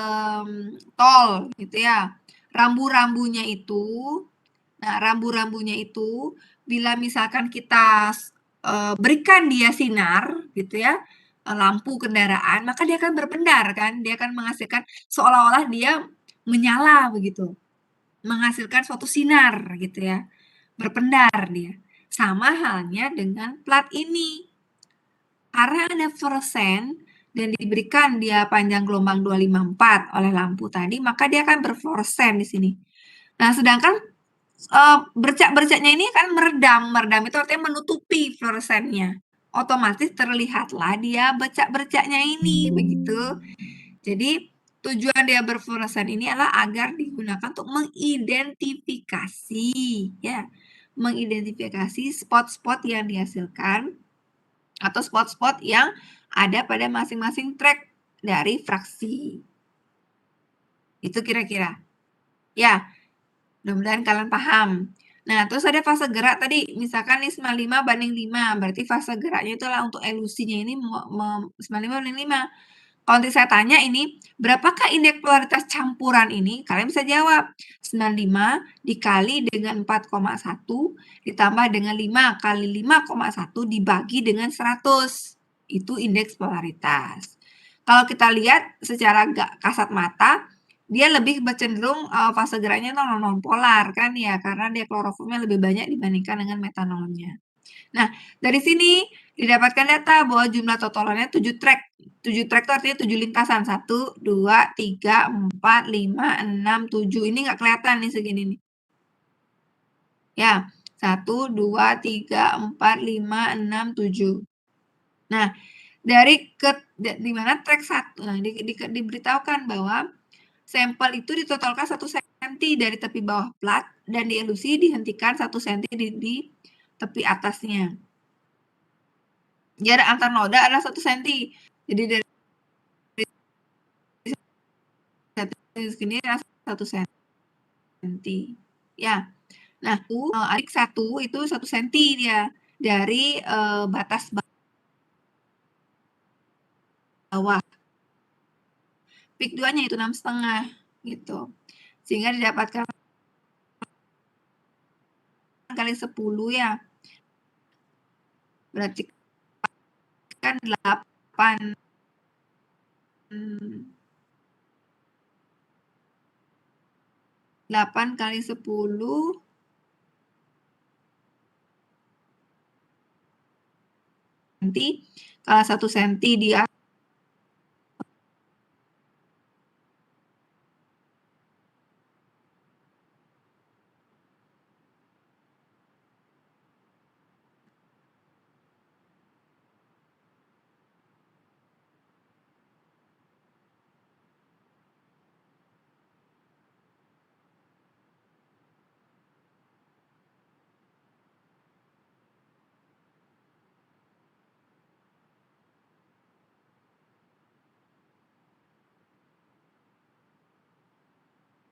Speaker 1: tol gitu ya, rambu-rambunya itu bila misalkan kita berikan dia sinar gitu ya, lampu kendaraan, maka dia akan berpendar kan, dia akan menghasilkan seolah-olah dia menyala begitu, menghasilkan suatu sinar gitu ya, berpendar dia. Sama halnya dengan plat ini. Karena ada fluoresen dan diberikan dia panjang gelombang 254 oleh lampu tadi, maka dia akan berfluoresen di sini. Nah, sedangkan bercak-bercaknya ini kan meredam itu artinya menutupi fluoresennya. Otomatis terlihatlah dia bercak-bercaknya ini, begitu. Jadi tujuan dia berfluoresen ini adalah agar digunakan untuk mengidentifikasi ya, mengidentifikasi spot-spot yang dihasilkan atau spot-spot yang ada pada masing-masing track dari fraksi. Itu kira-kira. Ya, mudah-mudahan kalian paham. Nah, terus ada fase gerak tadi, misalkan nih 95 banding 5, berarti fase geraknya itulah untuk elusinya ini 95 banding 5. Kalau nanti saya tanya ini, berapakah indeks polaritas campuran ini? Kalian bisa jawab, 95 dikali dengan 4,1 ditambah dengan 5 kali 5,1 dibagi dengan 100. Itu indeks polaritas. Kalau kita lihat secara kasat mata, dia lebih cenderung fase geraknya non-polar kan ya, karena dia klorofilmnya lebih banyak dibandingkan dengan metanolnya. Nah, dari sini didapatkan data bahwa jumlah totalannya 7 track. 7 track itu artinya 7 lintasan. 1, 2, 3, 4, 5, 6, 7. Ini nggak kelihatan nih segini nih. Ya, 1, 2, 3, 4, 5, 6, 7. Nah, di mana track 1. Nah, diberitahukan bahwa sampel itu ditotalkan 1 cm dari tepi bawah plat dan dielusi dihentikan 1 cm di tepi atasnya. Jarak antar noda adalah 1 cm. Jadi dari sini 1 cm. Ya. Nah, adik 1 itu 1 cm dia dari batas bawah. Peak 2-nya itu 6,5 gitu. Sehingga didapatkan kali 10 ya. Berarti kan 8 8 kali 10 nanti kalau 1 cm dia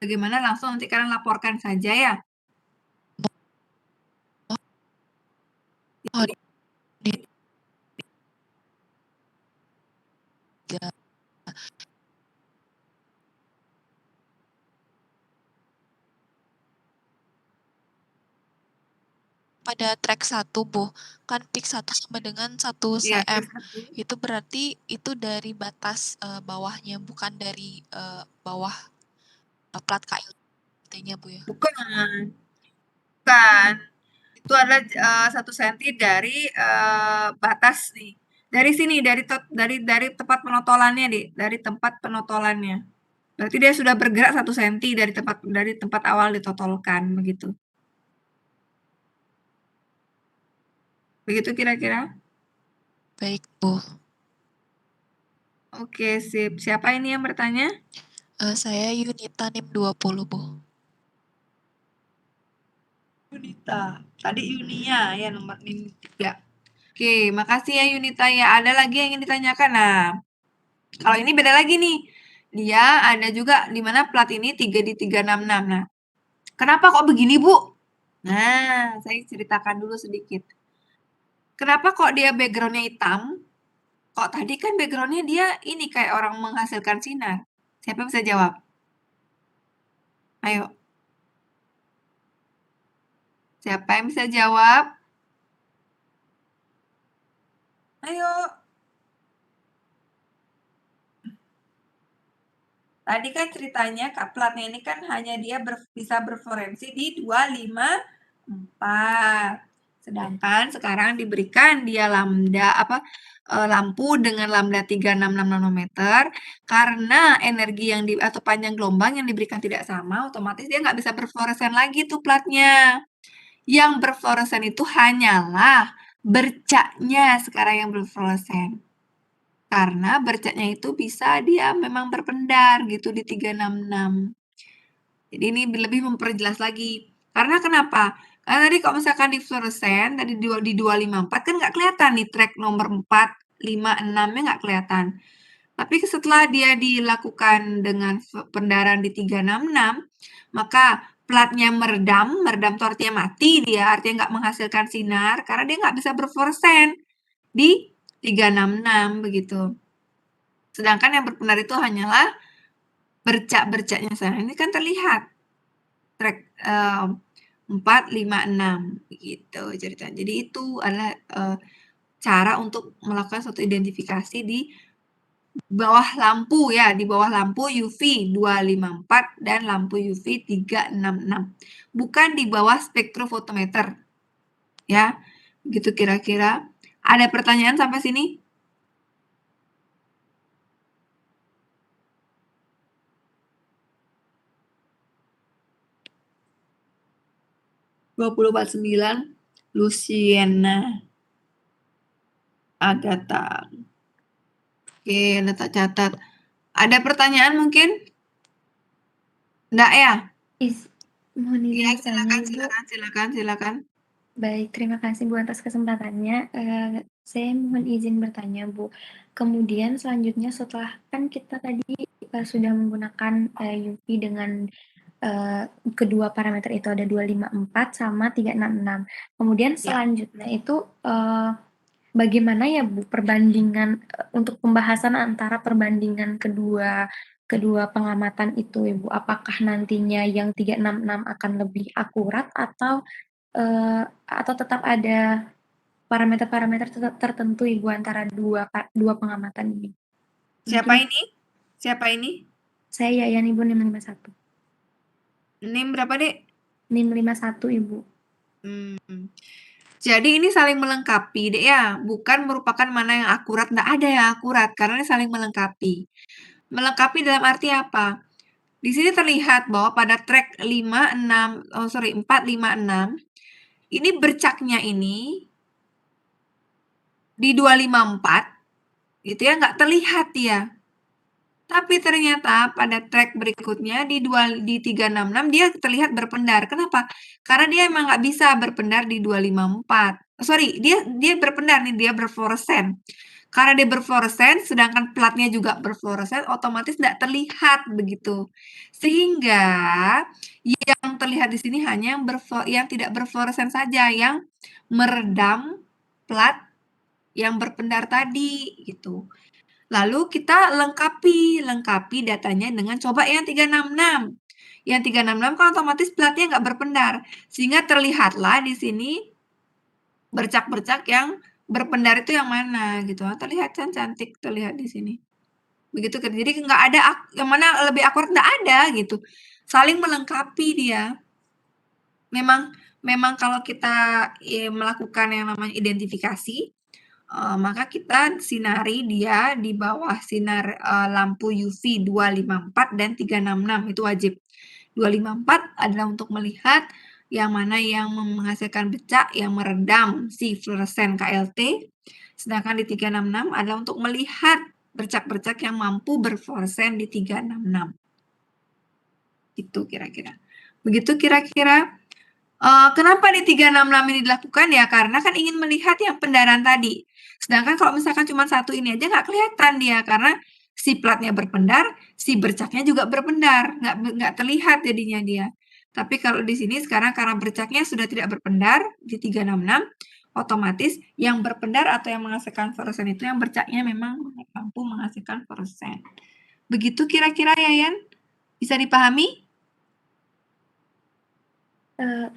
Speaker 1: bagaimana langsung nanti kalian laporkan saja ya.
Speaker 9: Oh, pada track 1, Bu, kan peak 1 sama dengan 1
Speaker 1: Ya,
Speaker 9: cm. Itu berarti itu dari batas bawahnya, bukan dari bawah plat KLT-nya, Bu ya?
Speaker 1: Bukan. Bukan. Itu adalah 1 cm dari batas nih. Dari sini, dari tempat penotolannya, dari tempat penotolannya. Berarti dia sudah bergerak 1 cm dari tempat awal ditotolkan, begitu. Begitu kira-kira?
Speaker 9: Baik, Bu.
Speaker 1: Oke, sip. Siapa ini yang bertanya?
Speaker 9: Saya Yunita NIM 20, Bu.
Speaker 1: Yunita. Tadi Yunia ya nomor 3. Oke, makasih ya Yunita ya. Ada lagi yang ingin ditanyakan? Nah, kalau ini beda lagi nih. Dia ada juga di mana plat ini 3 di 366. Nah, kenapa kok begini, Bu? Nah, saya ceritakan dulu sedikit. Kenapa kok dia background-nya hitam? Kok tadi kan background-nya dia ini kayak orang menghasilkan sinar. Siapa bisa jawab? Ayo. Siapa yang bisa jawab? Ayo. Tadi kan ceritanya platnya ini kan hanya dia bisa berfluorensi di 254. Sedangkan sekarang diberikan dia lampu dengan lambda 366 nanometer, karena energi yang atau panjang gelombang yang diberikan tidak sama, otomatis dia nggak bisa berfluoresen lagi tuh platnya. Yang berfluoresen itu hanyalah bercaknya sekarang yang berfluoresen. Karena bercaknya itu bisa dia memang berpendar gitu di 366. Jadi ini lebih memperjelas lagi. Karena kenapa? Karena tadi kalau misalkan di fluoresen, tadi di 254 kan nggak kelihatan nih track nomor 4, 5, 6-nya nggak kelihatan. Tapi setelah dia dilakukan dengan pendaran di 366, maka platnya meredam itu artinya mati dia, artinya nggak menghasilkan sinar, karena dia nggak bisa berfluoresen di 366 begitu. Sedangkan yang berpendar itu hanyalah bercak-bercaknya sana. Ini kan terlihat track 4, 5, 6 gitu ceritanya. Jadi itu adalah cara untuk melakukan suatu identifikasi di bawah lampu ya, di bawah lampu UV 254 dan lampu UV 366. Bukan di bawah spektrofotometer. Ya, gitu kira-kira. Ada pertanyaan sampai sini? 2049 Luciana Agatha. Oke, Anda tak catat. Ada pertanyaan mungkin? Enggak ya?
Speaker 8: Mohon izin
Speaker 1: Ya,
Speaker 8: bertanya, Ibu.
Speaker 1: silakan.
Speaker 8: Baik, terima kasih Bu atas kesempatannya. Saya mohon izin bertanya, Bu. Kemudian selanjutnya setelah kan kita tadi sudah menggunakan UV dengan kedua parameter itu ada 254 sama 366. Kemudian selanjutnya itu bagaimana ya Bu perbandingan untuk pembahasan antara perbandingan kedua pengamatan itu Ibu? Apakah nantinya yang 366 akan lebih akurat atau tetap ada parameter-parameter tertentu Ibu antara dua pengamatan ini?
Speaker 1: Siapa ini?
Speaker 8: Saya Yayan Ibu, NIM 51.
Speaker 1: NIM berapa, Dek?
Speaker 8: NIM 51 Ibu.
Speaker 1: Jadi ini saling melengkapi, Dek ya, bukan merupakan mana yang akurat, nggak ada yang akurat, karena ini saling melengkapi. Melengkapi dalam arti apa? Di sini terlihat bahwa pada track 4, 5, 6, ini bercaknya ini di 254, gitu ya, nggak terlihat dia. Tapi ternyata pada track berikutnya di 366 dia terlihat berpendar. Kenapa? Karena dia emang nggak bisa berpendar di 254. Sorry, dia berpendar nih, dia berfluoresen. Karena dia berfluoresen, sedangkan platnya juga berfluoresen, otomatis nggak terlihat begitu. Sehingga yang terlihat di sini hanya yang tidak berfluoresen saja, yang meredam plat yang berpendar tadi gitu. Lalu kita lengkapi datanya dengan coba yang 366. Yang 366 kan otomatis platnya nggak berpendar, sehingga terlihatlah di sini bercak-bercak yang berpendar itu yang mana gitu. Terlihat kan cantik terlihat di sini. Begitu kan. Jadi nggak ada yang mana lebih akurat, nggak ada gitu. Saling melengkapi dia. Memang kalau kita melakukan yang namanya identifikasi, maka kita sinari dia di bawah sinar lampu UV 254 dan 366 itu wajib. 254 adalah untuk melihat yang mana yang menghasilkan bercak yang meredam si fluoresen KLT, sedangkan di 366 adalah untuk melihat bercak-bercak yang mampu berfluoresen di 366. Itu kira-kira. Begitu kira-kira Kenapa di 366 ini dilakukan ya? Karena kan ingin melihat yang pendarahan tadi. Sedangkan kalau misalkan cuma satu ini aja nggak kelihatan dia, karena si platnya berpendar, si bercaknya juga berpendar, nggak terlihat jadinya dia. Tapi kalau di sini sekarang karena bercaknya sudah tidak berpendar di 366, otomatis yang berpendar atau yang menghasilkan fluoresen itu yang bercaknya memang mampu menghasilkan fluoresen. Begitu kira-kira Yayan? Bisa dipahami?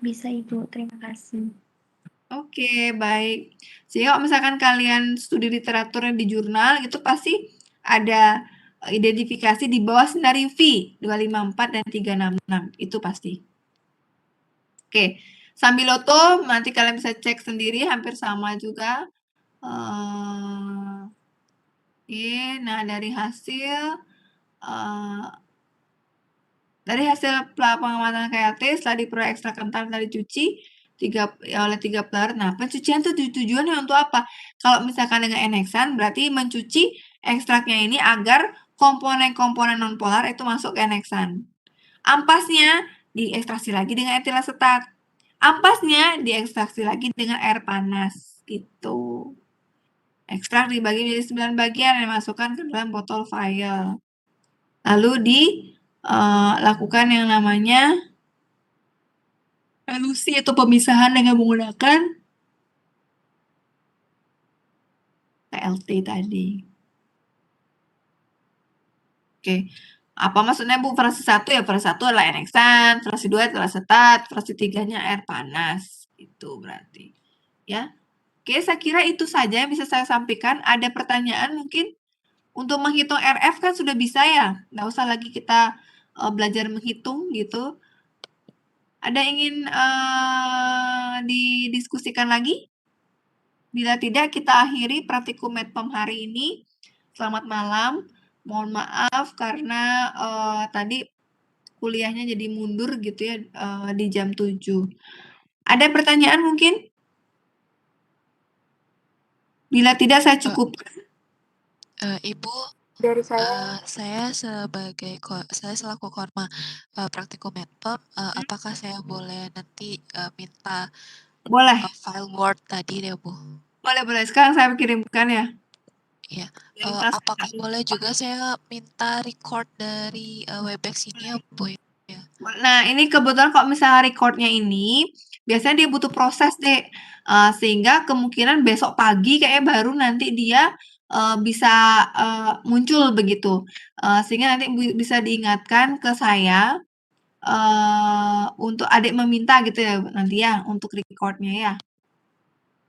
Speaker 8: Bisa Ibu, terima kasih.
Speaker 1: Oke, baik. Jadi kalau misalkan kalian studi literaturnya di jurnal, itu pasti ada identifikasi di bawah sinar UV 254 dan 366, itu pasti. Oke, Sambiloto nanti kalian bisa cek sendiri, hampir sama juga. Oke, nah dari hasil pengamatan KLT setelah diperoleh ekstrak kental dan dicuci oleh 3 pelarut. Nah, pencucian itu tujuannya untuk apa? Kalau misalkan dengan NHexan berarti mencuci ekstraknya ini agar komponen-komponen nonpolar itu masuk ke NHexan. Ampasnya diekstraksi lagi dengan etil asetat. Ampasnya diekstraksi lagi dengan air panas gitu. Ekstrak dibagi menjadi 9 bagian dan dimasukkan ke dalam botol vial. Lalu lakukan yang namanya elusi atau pemisahan dengan menggunakan KLT tadi. Oke, apa maksudnya Bu? Frase 1 ya, frase 1 adalah NHexan, frase 2 adalah asetat, frase 3-nya air panas. Itu berarti. Ya. Oke, saya kira itu saja yang bisa saya sampaikan. Ada pertanyaan mungkin? Untuk menghitung RF kan sudah bisa ya, nggak usah lagi kita belajar menghitung gitu. Ada ingin didiskusikan lagi? Bila tidak, kita akhiri praktikum Medpom hari ini. Selamat malam. Mohon maaf karena tadi kuliahnya jadi mundur gitu ya di jam 7. Ada pertanyaan mungkin? Bila tidak, saya cukupkan.
Speaker 9: Ibu,
Speaker 8: Dari saya,
Speaker 9: saya selaku korma praktikum Medpom, apakah saya boleh nanti minta
Speaker 1: Boleh.
Speaker 9: file Word tadi deh, Bu?
Speaker 1: Boleh. Sekarang saya kirimkan ya.
Speaker 9: Iya. Apakah boleh juga saya minta record dari Webex ini ya, Bu? Ya.
Speaker 1: Nah, ini kebetulan kalau misalnya recordnya ini, biasanya dia butuh proses, Dek. Sehingga kemungkinan besok pagi kayaknya baru nanti dia bisa muncul begitu. Sehingga nanti bisa diingatkan ke saya untuk adik meminta gitu ya nanti ya untuk recordnya ya.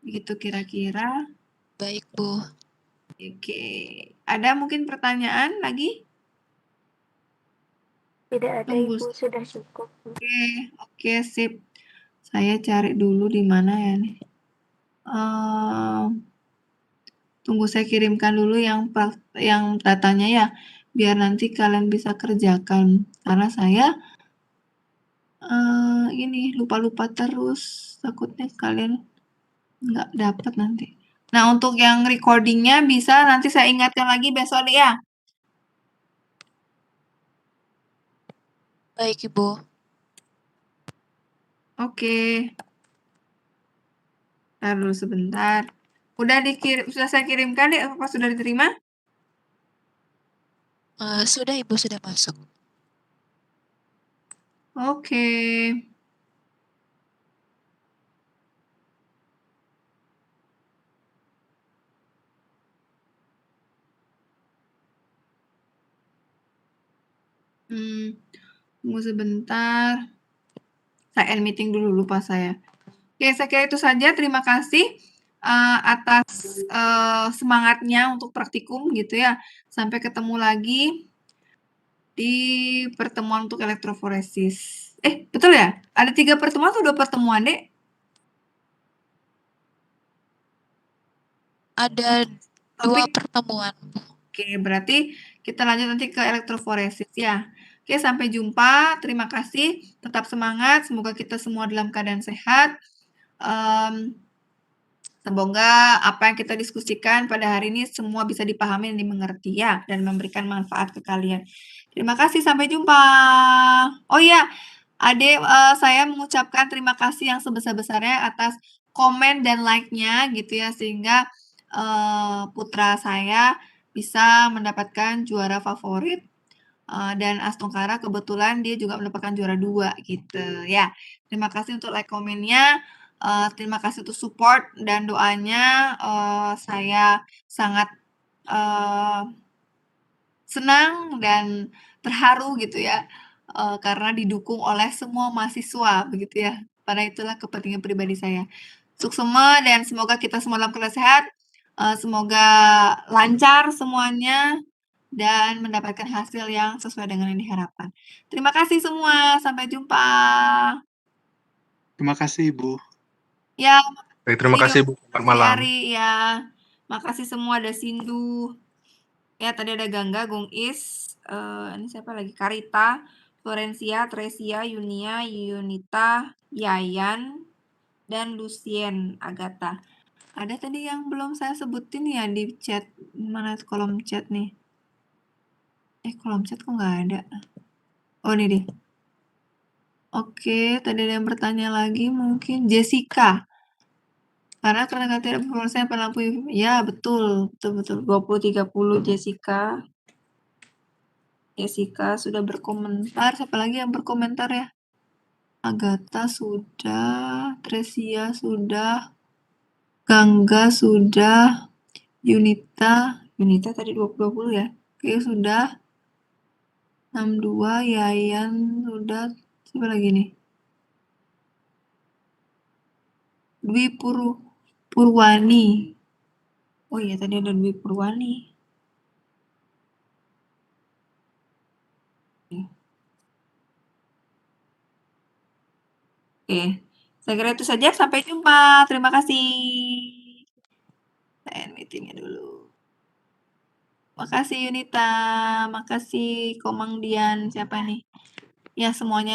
Speaker 1: Begitu kira-kira.
Speaker 9: Baik, Bu.
Speaker 1: Oke. Ada mungkin pertanyaan lagi?
Speaker 8: tidak ada
Speaker 1: Tunggu.
Speaker 8: Ibu, sudah cukup.
Speaker 1: Oke, sip. Saya cari dulu di mana ya nih. Tunggu saya kirimkan dulu yang datanya ya, biar nanti kalian bisa kerjakan. Karena saya ini lupa-lupa terus, takutnya kalian nggak dapat nanti. Nah, untuk yang recordingnya bisa nanti saya ingatkan lagi besok deh ya.
Speaker 9: Baik, Ibu.
Speaker 1: Oke. Ntar dulu sebentar. Sudah saya kirimkan deh, apa sudah diterima?
Speaker 9: Sudah, Ibu, sudah masuk.
Speaker 1: Oke. Tunggu sebentar. Saya end meeting dulu, lupa saya. Oke, saya kira itu saja. Terima kasih atas semangatnya untuk praktikum gitu ya. Sampai ketemu lagi di pertemuan untuk elektroforesis. Betul ya? Ada 3 pertemuan atau 2 pertemuan, Dek?
Speaker 9: Ada 2 pertemuan.
Speaker 1: Oke, berarti kita lanjut nanti ke elektroforesis ya. Oke, sampai jumpa. Terima kasih. Tetap semangat. Semoga kita semua dalam keadaan sehat. Semoga apa yang kita diskusikan pada hari ini semua bisa dipahami dan dimengerti ya, dan memberikan manfaat ke kalian. Terima kasih, sampai jumpa. Oh iya, Ade, saya mengucapkan terima kasih yang sebesar-besarnya atas komen dan like-nya gitu ya, sehingga, putra saya bisa mendapatkan juara favorit, dan Astungkara kebetulan dia juga mendapatkan juara 2 gitu ya. Terima kasih untuk like komennya, terima kasih untuk support dan doanya, saya sangat, senang dan terharu gitu ya, karena didukung oleh semua mahasiswa begitu ya, karena itulah kepentingan pribadi saya. Suksema dan semoga kita semua dalam keadaan sehat, semoga lancar semuanya dan mendapatkan hasil yang sesuai dengan yang diharapkan. Terima kasih semua, sampai jumpa.
Speaker 2: Terima kasih, Ibu.
Speaker 1: Ya,
Speaker 4: Baik, terima kasih Bu, selamat
Speaker 1: makasih
Speaker 4: malam.
Speaker 1: Ari, ya. Makasih semua, ada Sindu. Ya, tadi ada Gangga, Gung Is, ini siapa lagi? Karita, Florencia, Tresia, Yunia, Yunita, Yayan, dan Lucien, Agatha. Ada tadi yang belum saya sebutin ya di chat, mana kolom chat nih? Kolom chat kok nggak ada? Oh, ini deh. Oke, tadi ada yang bertanya lagi mungkin Jessica. Karena tidak performanya lampu ya betul, betul, 20-30 Jessica. Jessica sudah berkomentar, siapa lagi yang berkomentar ya? Agatha sudah, Tresia sudah, Gangga sudah, Yunita tadi 20-20 ya? Oke, sudah. 62, Yayan sudah, siapa lagi nih? Dwi Purwani. Oh iya, tadi ada Dwi Purwani. Oke, saya kira itu saja. Sampai jumpa. Terima kasih. Saya meetingnya dulu. Makasih Yunita, makasih Komang Dian, siapa nih? Ya semuanya